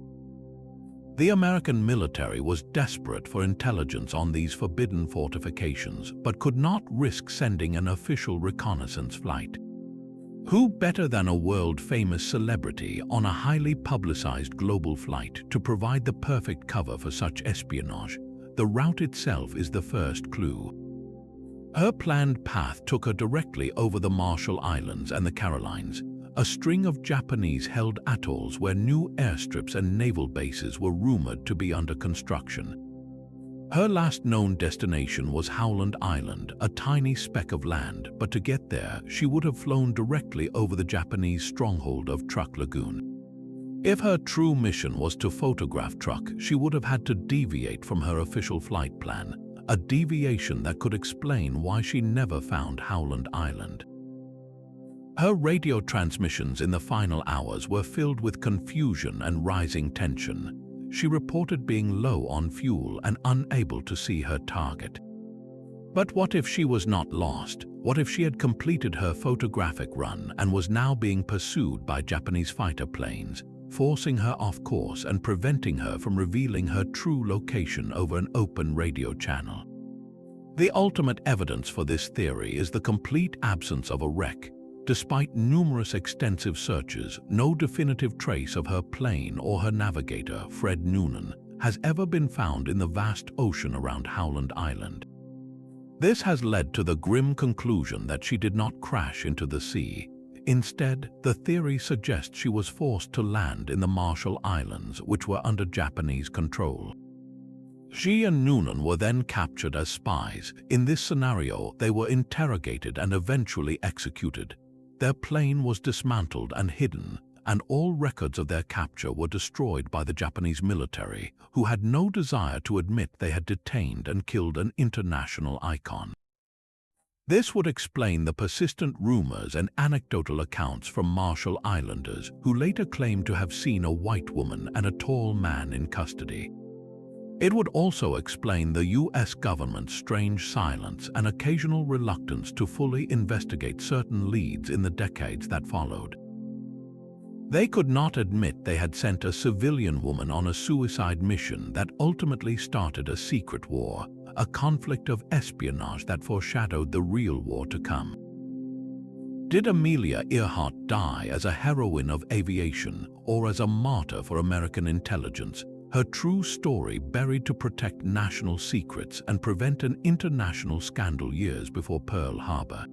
The American military was desperate for intelligence on these forbidden fortifications, but could not risk sending an official reconnaissance flight. Who better than a world-famous celebrity on a highly publicized global flight to provide the perfect cover for such espionage? The route itself is the first clue. Her planned path took her directly over the Marshall Islands and the Carolines, a string of Japanese-held atolls where new airstrips and naval bases were rumored to be under construction. Her last known destination was Howland Island, a tiny speck of land, but to get there, she would have flown directly over the Japanese stronghold of Truk Lagoon. If her true mission was to photograph Truk, she would have had to deviate from her official flight plan, a deviation that could explain why she never found Howland Island. Her radio transmissions in the final hours were filled with confusion and rising tension. She reported being low on fuel and unable to see her target. But what if she was not lost? What if she had completed her photographic run and was now being pursued by Japanese fighter planes, forcing her off course and preventing her from revealing her true location over an open radio channel? The ultimate evidence for this theory is the complete absence of a wreck. Despite numerous extensive searches, no definitive trace of her plane or her navigator, Fred Noonan, has ever been found in the vast ocean around Howland Island. This has led to the grim conclusion that she did not crash into the sea. Instead, the theory suggests she was forced to land in the Marshall Islands, which were under Japanese control. She and Noonan were then captured as spies. In this scenario, they were interrogated and eventually executed. Their plane was dismantled and hidden, and all records of their capture were destroyed by the Japanese military, who had no desire to admit they had detained and killed an international icon. This would explain the persistent rumors and anecdotal accounts from Marshall Islanders, who later claimed to have seen a white woman and a tall man in custody. It would also explain the U.S. government's strange silence and occasional reluctance to fully investigate certain leads in the decades that followed. They could not admit they had sent a civilian woman on a suicide mission that ultimately started a secret war, a conflict of espionage that foreshadowed the real war to come. Did Amelia Earhart die as a heroine of aviation or as a martyr for American intelligence? Her true story buried to protect national secrets and prevent an international scandal years before Pearl Harbor.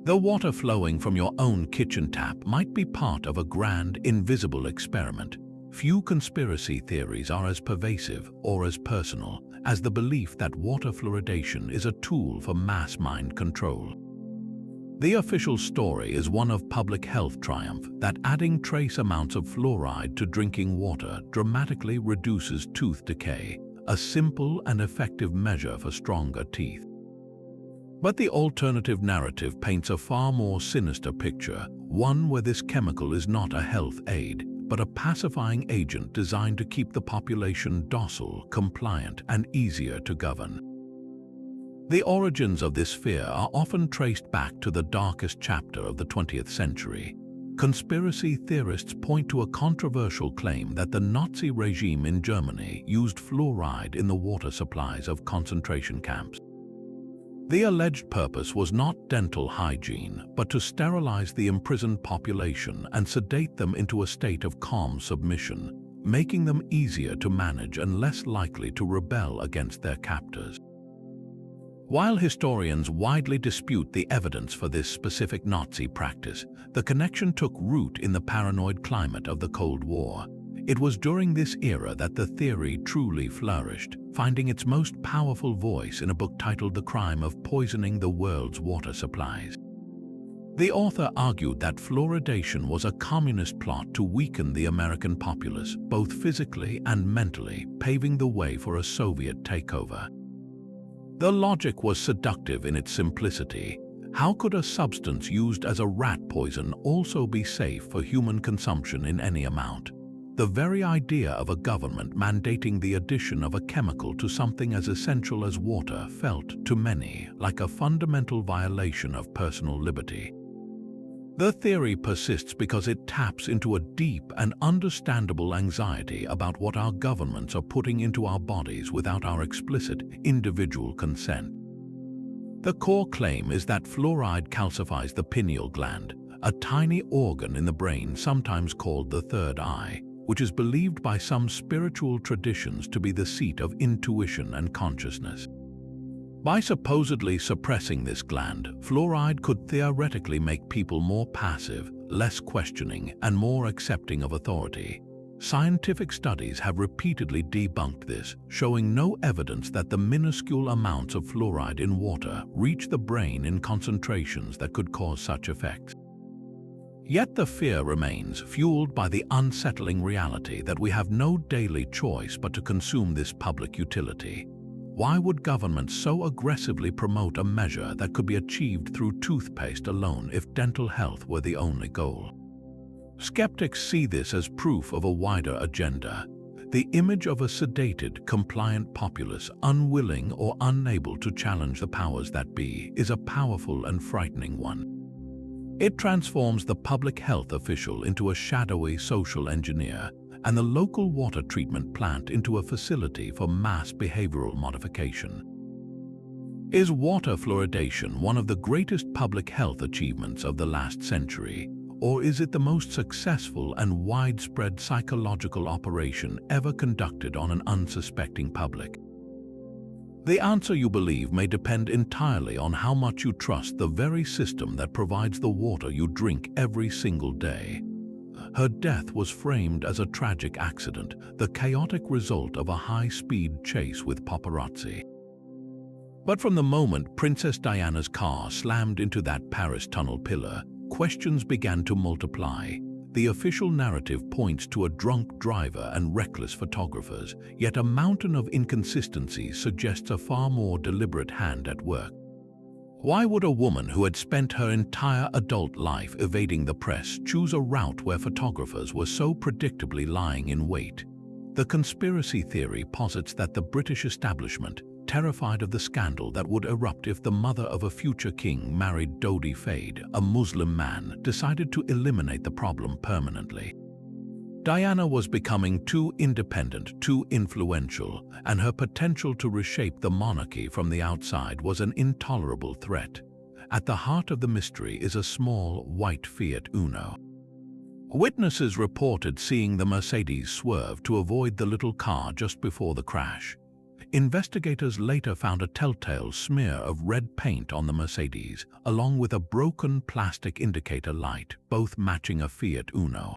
The water flowing from your own kitchen tap might be part of a grand, invisible experiment. Few conspiracy theories are as pervasive or as personal as the belief that water fluoridation is a tool for mass mind control. The official story is one of public health triumph, that adding trace amounts of fluoride to drinking water dramatically reduces tooth decay, a simple and effective measure for stronger teeth. But the alternative narrative paints a far more sinister picture, one where this chemical is not a health aid, but a pacifying agent designed to keep the population docile, compliant, and easier to govern. The origins of this fear are often traced back to the darkest chapter of the 20th century. Conspiracy theorists point to a controversial claim that the Nazi regime in Germany used fluoride in the water supplies of concentration camps. The alleged purpose was not dental hygiene, but to sterilize the imprisoned population and sedate them into a state of calm submission, making them easier to manage and less likely to rebel against their captors. While historians widely dispute the evidence for this specific Nazi practice, the connection took root in the paranoid climate of the Cold War. It was during this era that the theory truly flourished, finding its most powerful voice in a book titled The Crime of Poisoning the World's Water Supplies. The author argued that fluoridation was a communist plot to weaken the American populace, both physically and mentally, paving the way for a Soviet takeover. The logic was seductive in its simplicity. How could a substance used as a rat poison also be safe for human consumption in any amount? The very idea of a government mandating the addition of a chemical to something as essential as water felt, to many, like a fundamental violation of personal liberty. The theory persists because it taps into a deep and understandable anxiety about what our governments are putting into our bodies without our explicit, individual consent. The core claim is that fluoride calcifies the pineal gland, a tiny organ in the brain sometimes called the third eye, which is believed by some spiritual traditions to be the seat of intuition and consciousness. By supposedly suppressing this gland, fluoride could theoretically make people more passive, less questioning, and more accepting of authority. Scientific studies have repeatedly debunked this, showing no evidence that the minuscule amounts of fluoride in water reach the brain in concentrations that could cause such effects. Yet the fear remains, fueled by the unsettling reality that we have no daily choice but to consume this public utility. Why would governments so aggressively promote a measure that could be achieved through toothpaste alone if dental health were the only goal? Skeptics see this as proof of a wider agenda. The image of a sedated, compliant populace, unwilling or unable to challenge the powers that be, is a powerful and frightening one. It transforms the public health official into a shadowy social engineer, and the local water treatment plant into a facility for mass behavioral modification. Is water fluoridation one of the greatest public health achievements of the last century, or is it the most successful and widespread psychological operation ever conducted on an unsuspecting public? The answer you believe may depend entirely on how much you trust the very system that provides the water you drink every single day. Her death was framed as a tragic accident, the chaotic result of a high-speed chase with paparazzi. But from the moment Princess Diana's car slammed into that Paris tunnel pillar, questions began to multiply. The official narrative points to a drunk driver and reckless photographers, yet a mountain of inconsistencies suggests a far more deliberate hand at work. Why would a woman who had spent her entire adult life evading the press choose a route where photographers were so predictably lying in wait? The conspiracy theory posits that the British establishment, terrified of the scandal that would erupt if the mother of a future king married Dodi Fade, a Muslim man, decided to eliminate the problem permanently. Diana was becoming too independent, too influential, and her potential to reshape the monarchy from the outside was an intolerable threat. At the heart of the mystery is a small, white Fiat Uno. Witnesses reported seeing the Mercedes swerve to avoid the little car just before the crash. Investigators later found a telltale smear of red paint on the Mercedes, along with a broken plastic indicator light, both matching a Fiat Uno.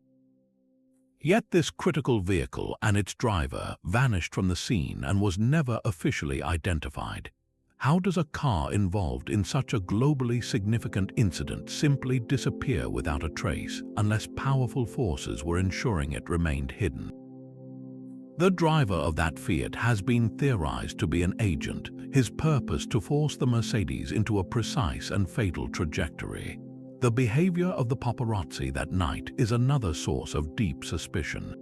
Yet this critical vehicle and its driver vanished from the scene and was never officially identified. How does a car involved in such a globally significant incident simply disappear without a trace, unless powerful forces were ensuring it remained hidden? The driver of that Fiat has been theorized to be an agent, his purpose to force the Mercedes into a precise and fatal trajectory. The behavior of the paparazzi that night is another source of deep suspicion.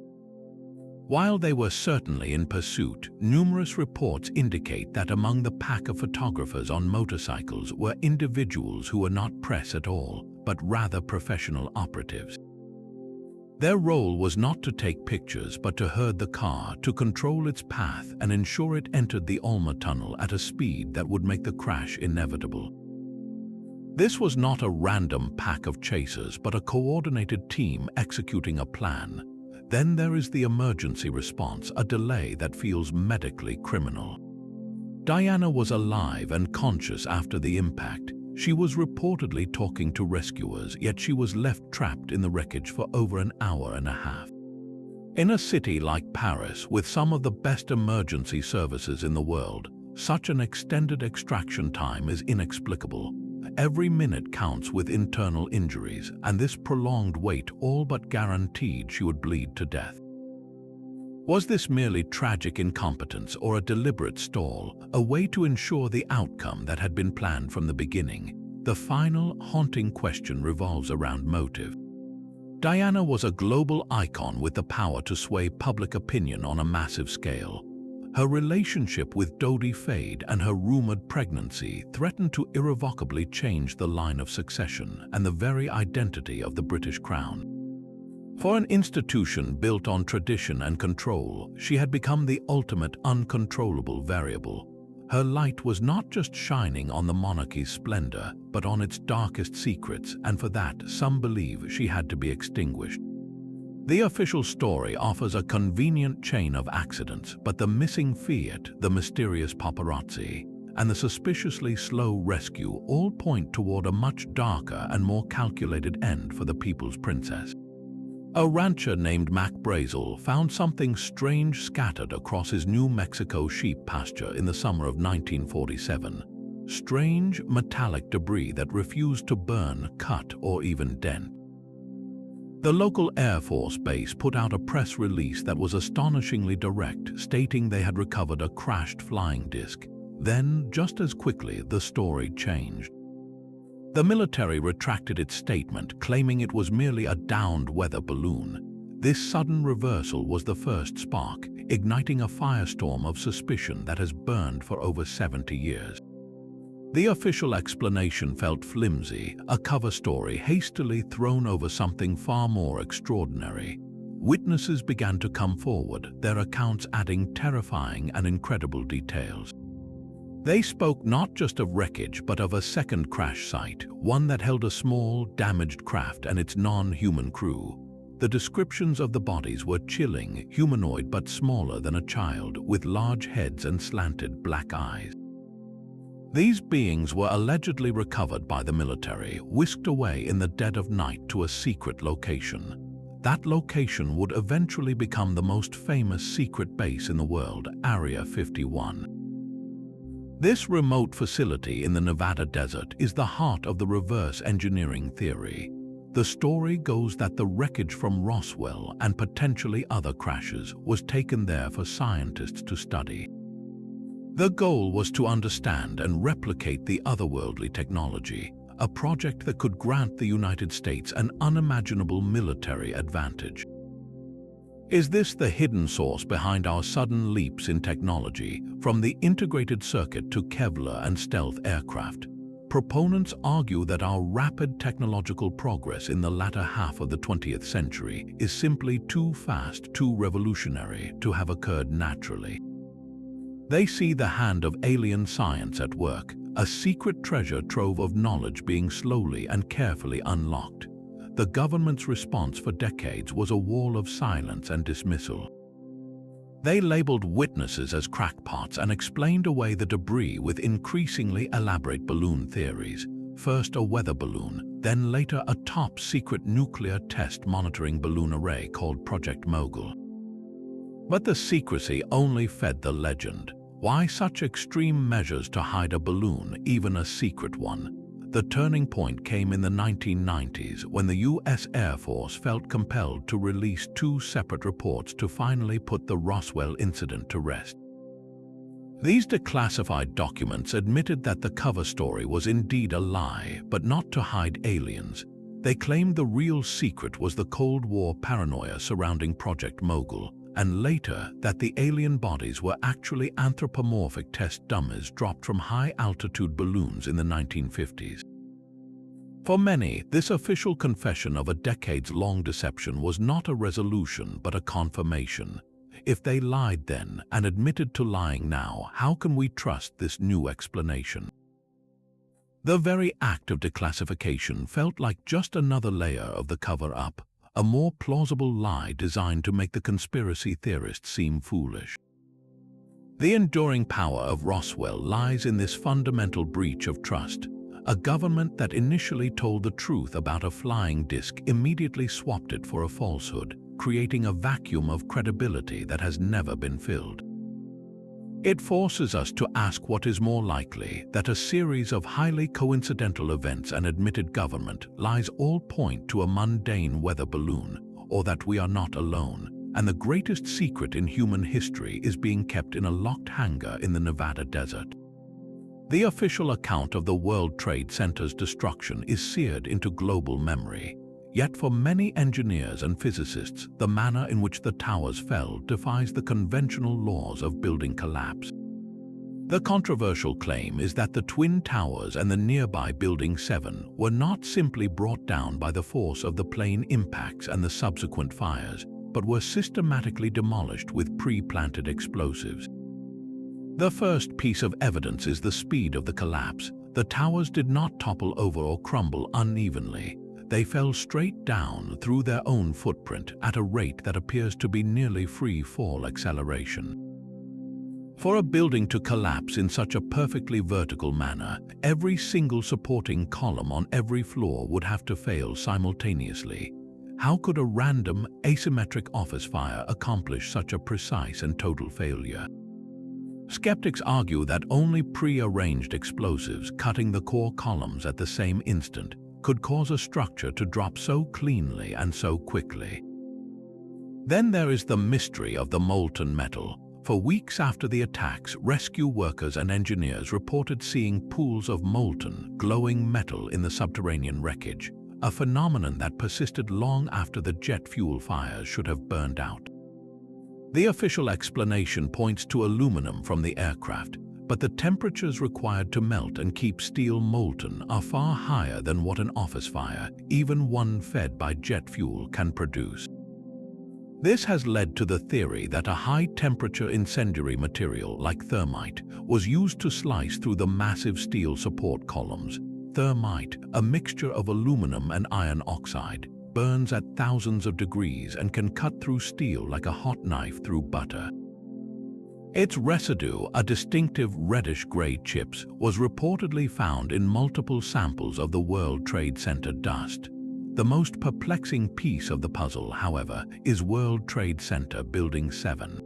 While they were certainly in pursuit, numerous reports indicate that among the pack of photographers on motorcycles were individuals who were not press at all, but rather professional operatives. Their role was not to take pictures, but to herd the car, to control its path and ensure it entered the Olma tunnel at a speed that would make the crash inevitable. This was not a random pack of chasers, but a coordinated team executing a plan. Then there is the emergency response, a delay that feels medically criminal. Diana was alive and conscious after the impact. She was reportedly talking to rescuers, yet she was left trapped in the wreckage for over an hour and a half. In a city like Paris, with some of the best emergency services in the world, such an extended extraction time is inexplicable. Every minute counts with internal injuries, and this prolonged wait all but guaranteed she would bleed to death. Was this merely tragic incompetence or a deliberate stall, a way to ensure the outcome that had been planned from the beginning? The final, haunting question revolves around motive. Diana was a global icon with the power to sway public opinion on a massive scale. Her relationship with Dodi Fayed and her rumored pregnancy threatened to irrevocably change the line of succession and the very identity of the British Crown. For an institution built on tradition and control, she had become the ultimate uncontrollable variable. Her light was not just shining on the monarchy's splendor, but on its darkest secrets, and for that, some believe she had to be extinguished. The official story offers a convenient chain of accidents, but the missing Fiat, the mysterious paparazzi, and the suspiciously slow rescue all point toward a much darker and more calculated end for the people's princess. A rancher named Mac Brazel found something strange scattered across his New Mexico sheep pasture in the summer of 1947. Strange, metallic debris that refused to burn, cut, or even dent. The local Air Force base put out a press release that was astonishingly direct, stating they had recovered a crashed flying disc. Then, just as quickly, the story changed. The military retracted its statement, claiming it was merely a downed weather balloon. This sudden reversal was the first spark, igniting a firestorm of suspicion that has burned for over 70 years. The official explanation felt flimsy, a cover story hastily thrown over something far more extraordinary. Witnesses began to come forward, their accounts adding terrifying and incredible details. They spoke not just of wreckage, but of a second crash site, one that held a small, damaged craft and its non-human crew. The descriptions of the bodies were chilling, humanoid but smaller than a child, with large heads and slanted black eyes. These beings were allegedly recovered by the military, whisked away in the dead of night to a secret location. That location would eventually become the most famous secret base in the world, Area 51. This remote facility in the Nevada desert is the heart of the reverse engineering theory. The story goes that the wreckage from Roswell and potentially other crashes was taken there for scientists to study. The goal was to understand and replicate the otherworldly technology, a project that could grant the United States an unimaginable military advantage. Is this the hidden source behind our sudden leaps in technology, from the integrated circuit to Kevlar and stealth aircraft? Proponents argue that our rapid technological progress in the latter half of the 20th century is simply too fast, too revolutionary to have occurred naturally. They see the hand of alien science at work, a secret treasure trove of knowledge being slowly and carefully unlocked. The government's response for decades was a wall of silence and dismissal. They labeled witnesses as crackpots and explained away the debris with increasingly elaborate balloon theories. First a weather balloon, then later a top-secret nuclear test monitoring balloon array called Project Mogul. But the secrecy only fed the legend. Why such extreme measures to hide a balloon, even a secret one? The turning point came in the 1990s when the US Air Force felt compelled to release two separate reports to finally put the Roswell incident to rest. These declassified documents admitted that the cover story was indeed a lie, but not to hide aliens. They claimed the real secret was the Cold War paranoia surrounding Project Mogul, and later that the alien bodies were actually anthropomorphic test dummies dropped from high-altitude balloons in the 1950s. For many, this official confession of a decades-long deception was not a resolution but a confirmation. If they lied then and admitted to lying now, how can we trust this new explanation? The very act of declassification felt like just another layer of the cover-up, a more plausible lie designed to make the conspiracy theorists seem foolish. The enduring power of Roswell lies in this fundamental breach of trust. A government that initially told the truth about a flying disc immediately swapped it for a falsehood, creating a vacuum of credibility that has never been filled. It forces us to ask what is more likely, that a series of highly coincidental events and admitted government lies all point to a mundane weather balloon, or that we are not alone, and the greatest secret in human history is being kept in a locked hangar in the Nevada desert. The official account of the World Trade Center's destruction is seared into global memory. Yet for many engineers and physicists, the manner in which the towers fell defies the conventional laws of building collapse. The controversial claim is that the Twin Towers and the nearby Building 7 were not simply brought down by the force of the plane impacts and the subsequent fires, but were systematically demolished with pre-planted explosives. The first piece of evidence is the speed of the collapse. The towers did not topple over or crumble unevenly. They fell straight down through their own footprint at a rate that appears to be nearly free-fall acceleration. For a building to collapse in such a perfectly vertical manner, every single supporting column on every floor would have to fail simultaneously. How could a random, asymmetric office fire accomplish such a precise and total failure? Skeptics argue that only pre-arranged explosives cutting the core columns at the same instant could cause a structure to drop so cleanly and so quickly. Then there is the mystery of the molten metal. For weeks after the attacks, rescue workers and engineers reported seeing pools of molten, glowing metal in the subterranean wreckage, a phenomenon that persisted long after the jet fuel fires should have burned out. The official explanation points to aluminum from the aircraft, but the temperatures required to melt and keep steel molten are far higher than what an office fire, even one fed by jet fuel, can produce. This has led to the theory that a high-temperature incendiary material like thermite was used to slice through the massive steel support columns. Thermite, a mixture of aluminum and iron oxide, burns at thousands of degrees and can cut through steel like a hot knife through butter. Its residue, a distinctive reddish-gray chips, was reportedly found in multiple samples of the World Trade Center dust. The most perplexing piece of the puzzle, however, is World Trade Center Building 7.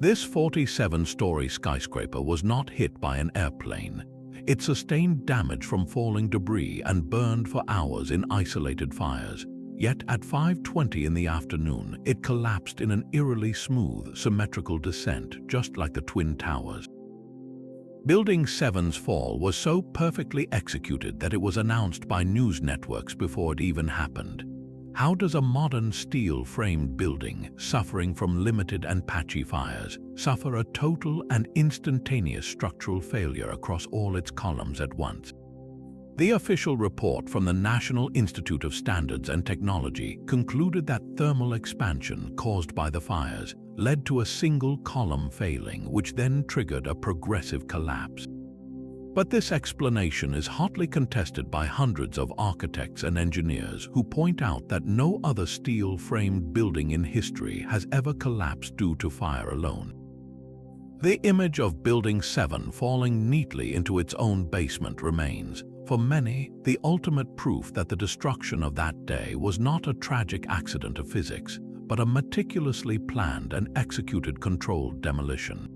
This 47-story skyscraper was not hit by an airplane. It sustained damage from falling debris and burned for hours in isolated fires. Yet at 5:20 in the afternoon, it collapsed in an eerily smooth, symmetrical descent, just like the Twin Towers. Building 7's fall was so perfectly executed that it was announced by news networks before it even happened. How does a modern steel-framed building, suffering from limited and patchy fires, suffer a total and instantaneous structural failure across all its columns at once? The official report from the National Institute of Standards and Technology concluded that thermal expansion caused by the fires led to a single column failing, which then triggered a progressive collapse. But this explanation is hotly contested by hundreds of architects and engineers who point out that no other steel-framed building in history has ever collapsed due to fire alone. The image of Building 7 falling neatly into its own basement remains, for many, the ultimate proof that the destruction of that day was not a tragic accident of physics, but a meticulously planned and executed controlled demolition.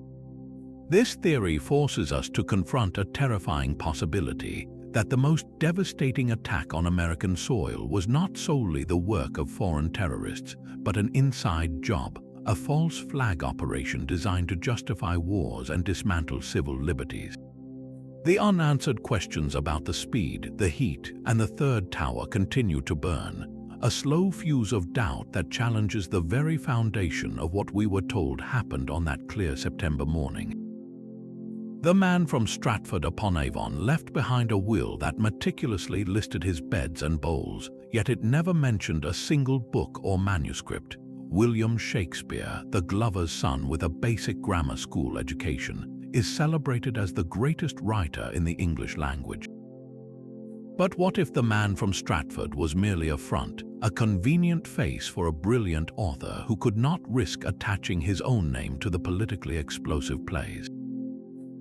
This theory forces us to confront a terrifying possibility, that the most devastating attack on American soil was not solely the work of foreign terrorists, but an inside job, a false flag operation designed to justify wars and dismantle civil liberties. The unanswered questions about the speed, the heat, and the third tower continue to burn, a slow fuse of doubt that challenges the very foundation of what we were told happened on that clear September morning. The man from Stratford-upon-Avon left behind a will that meticulously listed his beds and bowls, yet it never mentioned a single book or manuscript. William Shakespeare, the glover's son with a basic grammar school education, is celebrated as the greatest writer in the English language. But what if the man from Stratford was merely a front, a convenient face for a brilliant author who could not risk attaching his own name to the politically explosive plays?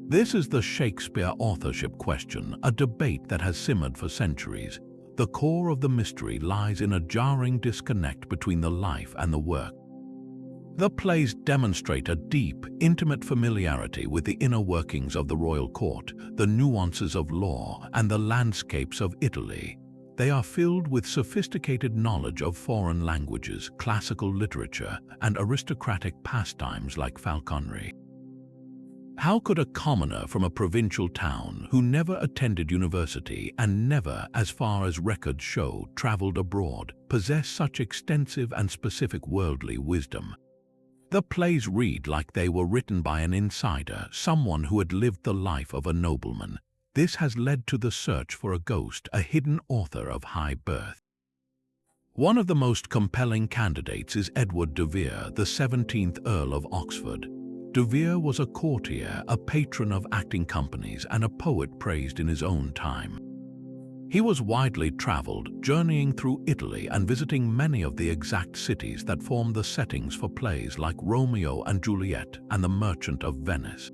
This is the Shakespeare authorship question, a debate that has simmered for centuries. The core of the mystery lies in a jarring disconnect between the life and the work. The plays demonstrate a deep, intimate familiarity with the inner workings of the royal court, the nuances of law, and the landscapes of Italy. They are filled with sophisticated knowledge of foreign languages, classical literature, and aristocratic pastimes like falconry. How could a commoner from a provincial town who never attended university and never, as far as records show, traveled abroad, possess such extensive and specific worldly wisdom? The plays read like they were written by an insider, someone who had lived the life of a nobleman. This has led to the search for a ghost, a hidden author of high birth. One of the most compelling candidates is Edward de Vere, the 17th Earl of Oxford. De Vere was a courtier, a patron of acting companies, and a poet praised in his own time. He was widely traveled, journeying through Italy and visiting many of the exact cities that formed the settings for plays like Romeo and Juliet and The Merchant of Venice.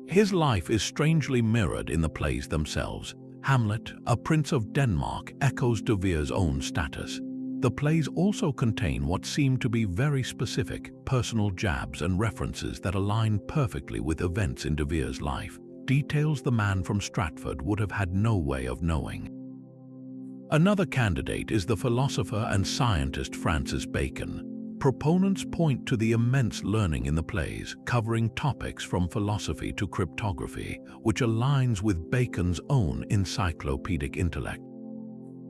His life is strangely mirrored in the plays themselves. Hamlet, a prince of Denmark, echoes de Vere's own status. The plays also contain what seem to be very specific, personal jabs and references that align perfectly with events in de Vere's life, details the man from Stratford would have had no way of knowing. Another candidate is the philosopher and scientist Francis Bacon. Proponents point to the immense learning in the plays, covering topics from philosophy to cryptography, which aligns with Bacon's own encyclopedic intellect.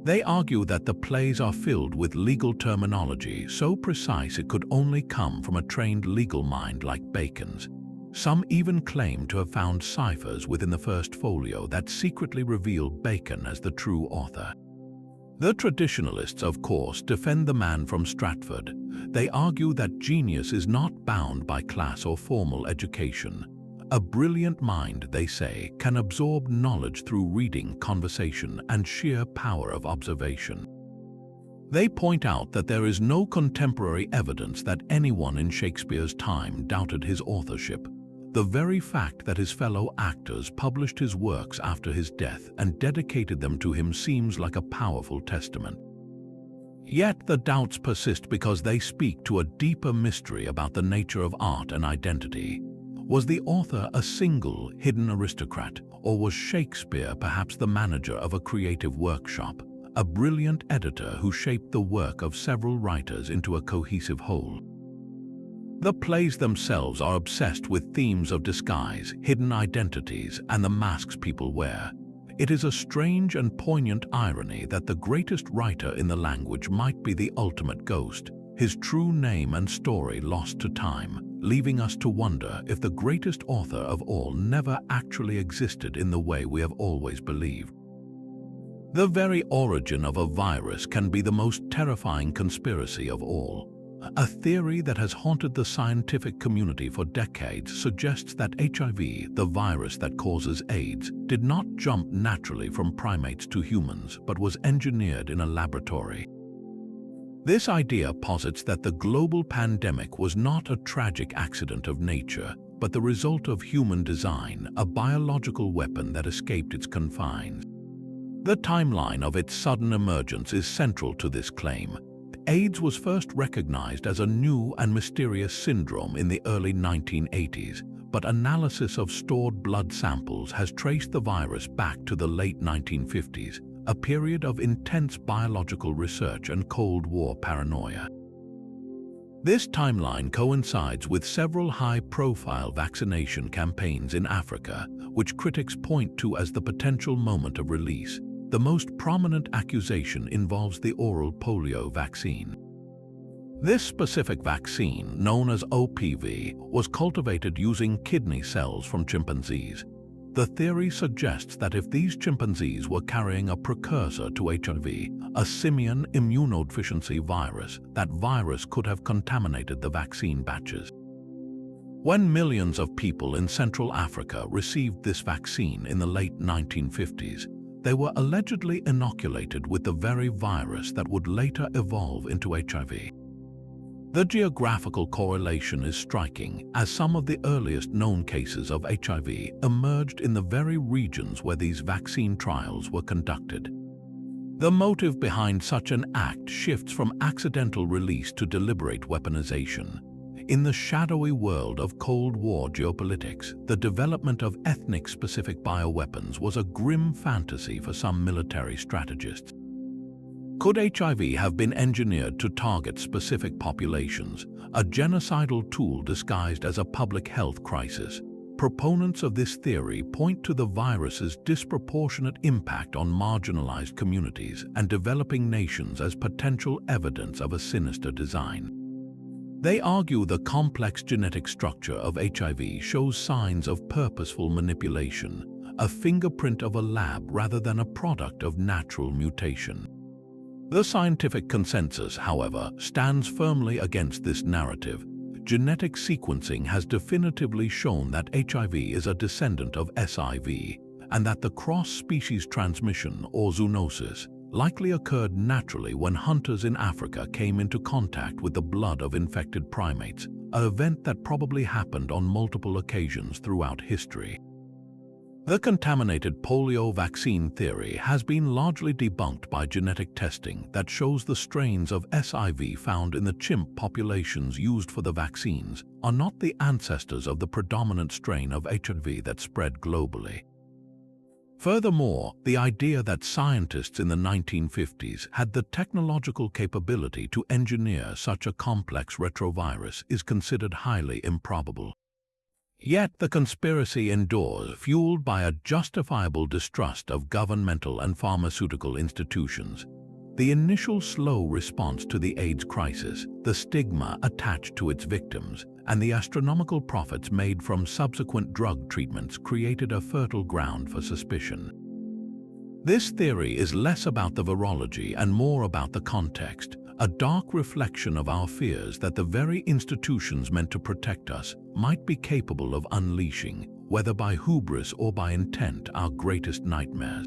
They argue that the plays are filled with legal terminology so precise it could only come from a trained legal mind like Bacon's. Some even claim to have found ciphers within the first folio that secretly reveal Bacon as the true author. The traditionalists, of course, defend the man from Stratford. They argue that genius is not bound by class or formal education. A brilliant mind, they say, can absorb knowledge through reading, conversation, and sheer power of observation. They point out that there is no contemporary evidence that anyone in Shakespeare's time doubted his authorship. The very fact that his fellow actors published his works after his death and dedicated them to him seems like a powerful testament. Yet the doubts persist because they speak to a deeper mystery about the nature of art and identity. Was the author a single, hidden aristocrat, or was Shakespeare perhaps the manager of a creative workshop, a brilliant editor who shaped the work of several writers into a cohesive whole? The plays themselves are obsessed with themes of disguise, hidden identities, and the masks people wear. It is a strange and poignant irony that the greatest writer in the language might be the ultimate ghost, his true name and story lost to time, leaving us to wonder if the greatest author of all never actually existed in the way we have always believed. The very origin of a virus can be the most terrifying conspiracy of all. A theory that has haunted the scientific community for decades suggests that HIV, the virus that causes AIDS, did not jump naturally from primates to humans, but was engineered in a laboratory. This idea posits that the global pandemic was not a tragic accident of nature, but the result of human design, a biological weapon that escaped its confines. The timeline of its sudden emergence is central to this claim. AIDS was first recognized as a new and mysterious syndrome in the early 1980s, but analysis of stored blood samples has traced the virus back to the late 1950s, a period of intense biological research and Cold War paranoia. This timeline coincides with several high-profile vaccination campaigns in Africa, which critics point to as the potential moment of release. The most prominent accusation involves the oral polio vaccine. This specific vaccine, known as OPV, was cultivated using kidney cells from chimpanzees. The theory suggests that if these chimpanzees were carrying a precursor to HIV, a simian immunodeficiency virus, that virus could have contaminated the vaccine batches. When millions of people in Central Africa received this vaccine in the late 1950s, they were allegedly inoculated with the very virus that would later evolve into HIV. The geographical correlation is striking, as some of the earliest known cases of HIV emerged in the very regions where these vaccine trials were conducted. The motive behind such an act shifts from accidental release to deliberate weaponization. In the shadowy world of Cold War geopolitics, the development of ethnic-specific bioweapons was a grim fantasy for some military strategists. Could HIV have been engineered to target specific populations, a genocidal tool disguised as a public health crisis? Proponents of this theory point to the virus's disproportionate impact on marginalized communities and developing nations as potential evidence of a sinister design. They argue the complex genetic structure of HIV shows signs of purposeful manipulation, a fingerprint of a lab rather than a product of natural mutation. The scientific consensus, however, stands firmly against this narrative. Genetic sequencing has definitively shown that HIV is a descendant of SIV, and that the cross-species transmission, or zoonosis, likely occurred naturally when hunters in Africa came into contact with the blood of infected primates, an event that probably happened on multiple occasions throughout history. The contaminated polio vaccine theory has been largely debunked by genetic testing that shows the strains of SIV found in the chimp populations used for the vaccines are not the ancestors of the predominant strain of HIV that spread globally. Furthermore, the idea that scientists in the 1950s had the technological capability to engineer such a complex retrovirus is considered highly improbable. Yet the conspiracy endures, fueled by a justifiable distrust of governmental and pharmaceutical institutions. The initial slow response to the AIDS crisis, the stigma attached to its victims, and the astronomical profits made from subsequent drug treatments created a fertile ground for suspicion. This theory is less about the virology and more about the context, a dark reflection of our fears that the very institutions meant to protect us might be capable of unleashing, whether by hubris or by intent, our greatest nightmares.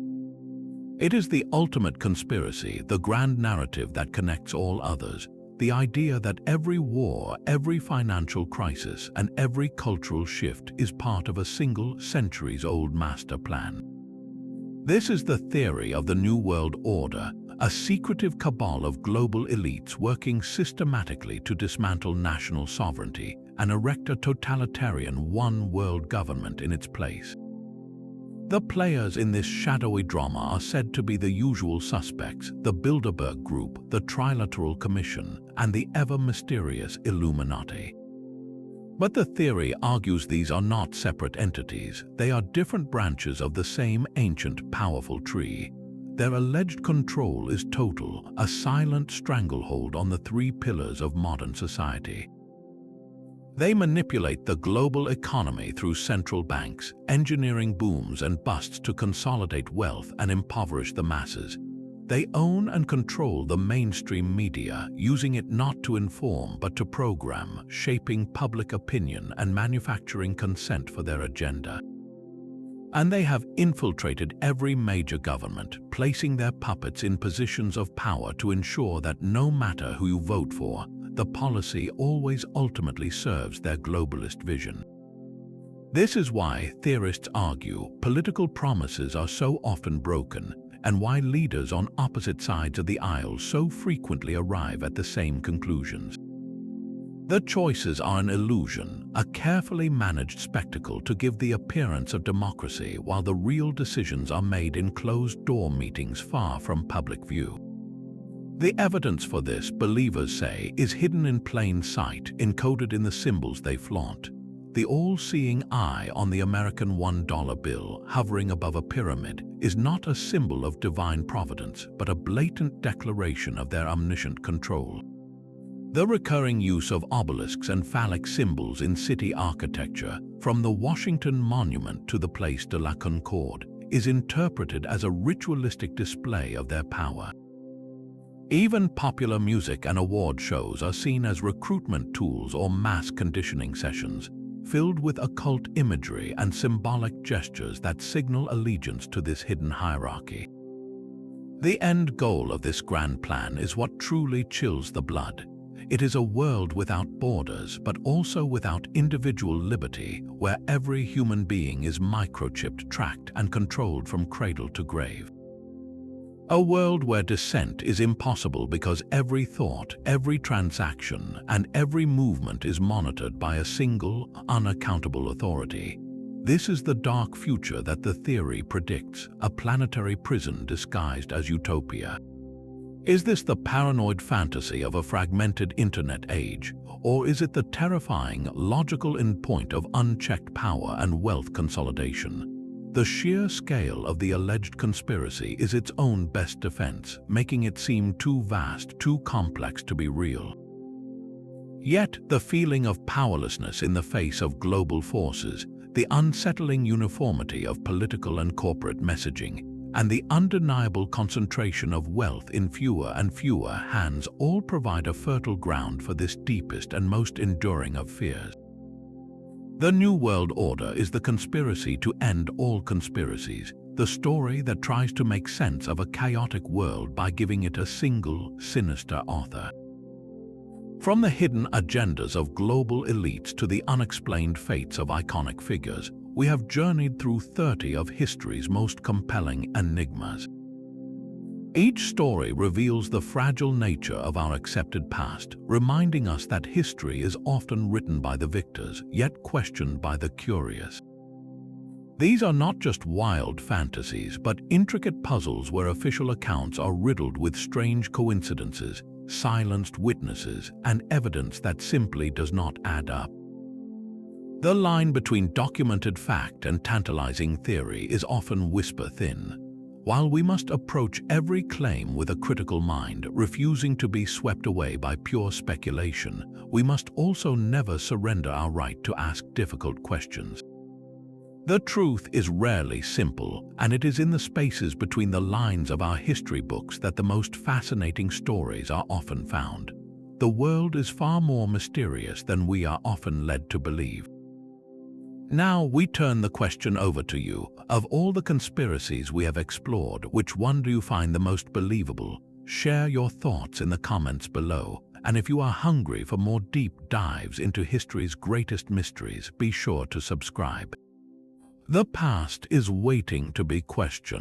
It is the ultimate conspiracy, the grand narrative that connects all others, the idea that every war, every financial crisis, and every cultural shift is part of a single centuries-old master plan. This is the theory of the New World Order, a secretive cabal of global elites working systematically to dismantle national sovereignty and erect a totalitarian one-world government in its place. The players in this shadowy drama are said to be the usual suspects: the Bilderberg Group, the Trilateral Commission, and the ever-mysterious Illuminati. But the theory argues these are not separate entities, they are different branches of the same ancient, powerful tree. Their alleged control is total, a silent stranglehold on the three pillars of modern society. They manipulate the global economy through central banks, engineering booms and busts to consolidate wealth and impoverish the masses. They own and control the mainstream media, using it not to inform but to program, shaping public opinion and manufacturing consent for their agenda. And they have infiltrated every major government, placing their puppets in positions of power to ensure that no matter who you vote for, the policy always ultimately serves their globalist vision. This is why theorists argue political promises are so often broken, and why leaders on opposite sides of the aisle so frequently arrive at the same conclusions. The choices are an illusion, a carefully managed spectacle to give the appearance of democracy, while the real decisions are made in closed-door meetings far from public view. The evidence for this, believers say, is hidden in plain sight, encoded in the symbols they flaunt. The all-seeing eye on the American $1 bill, hovering above a pyramid, is not a symbol of divine providence, but a blatant declaration of their omniscient control. The recurring use of obelisks and phallic symbols in city architecture, from the Washington Monument to the Place de la Concorde, is interpreted as a ritualistic display of their power. Even popular music and award shows are seen as recruitment tools or mass conditioning sessions, filled with occult imagery and symbolic gestures that signal allegiance to this hidden hierarchy. The end goal of this grand plan is what truly chills the blood. It is a world without borders, but also without individual liberty, where every human being is microchipped, tracked, and controlled from cradle to grave. A world where dissent is impossible because every thought, every transaction, and every movement is monitored by a single, unaccountable authority. This is the dark future that the theory predicts, a planetary prison disguised as utopia. Is this the paranoid fantasy of a fragmented internet age, or is it the terrifying, logical endpoint of unchecked power and wealth consolidation? The sheer scale of the alleged conspiracy is its own best defense, making it seem too vast, too complex to be real. Yet, the feeling of powerlessness in the face of global forces, the unsettling uniformity of political and corporate messaging, and the undeniable concentration of wealth in fewer and fewer hands all provide a fertile ground for this deepest and most enduring of fears. The New World Order is the conspiracy to end all conspiracies, the story that tries to make sense of a chaotic world by giving it a single, sinister author. From the hidden agendas of global elites to the unexplained fates of iconic figures, we have journeyed through 30 of history's most compelling enigmas. Each story reveals the fragile nature of our accepted past, reminding us that history is often written by the victors, yet questioned by the curious. These are not just wild fantasies, but intricate puzzles where official accounts are riddled with strange coincidences, silenced witnesses, and evidence that simply does not add up. The line between documented fact and tantalizing theory is often whisper-thin. While we must approach every claim with a critical mind, refusing to be swept away by pure speculation, we must also never surrender our right to ask difficult questions. The truth is rarely simple, and it is in the spaces between the lines of our history books that the most fascinating stories are often found. The world is far more mysterious than we are often led to believe. Now we turn the question over to you. Of all the conspiracies we have explored, which one do you find the most believable? Share your thoughts in the comments below. And if you are hungry for more deep dives into history's greatest mysteries, be sure to subscribe. The past is waiting to be questioned.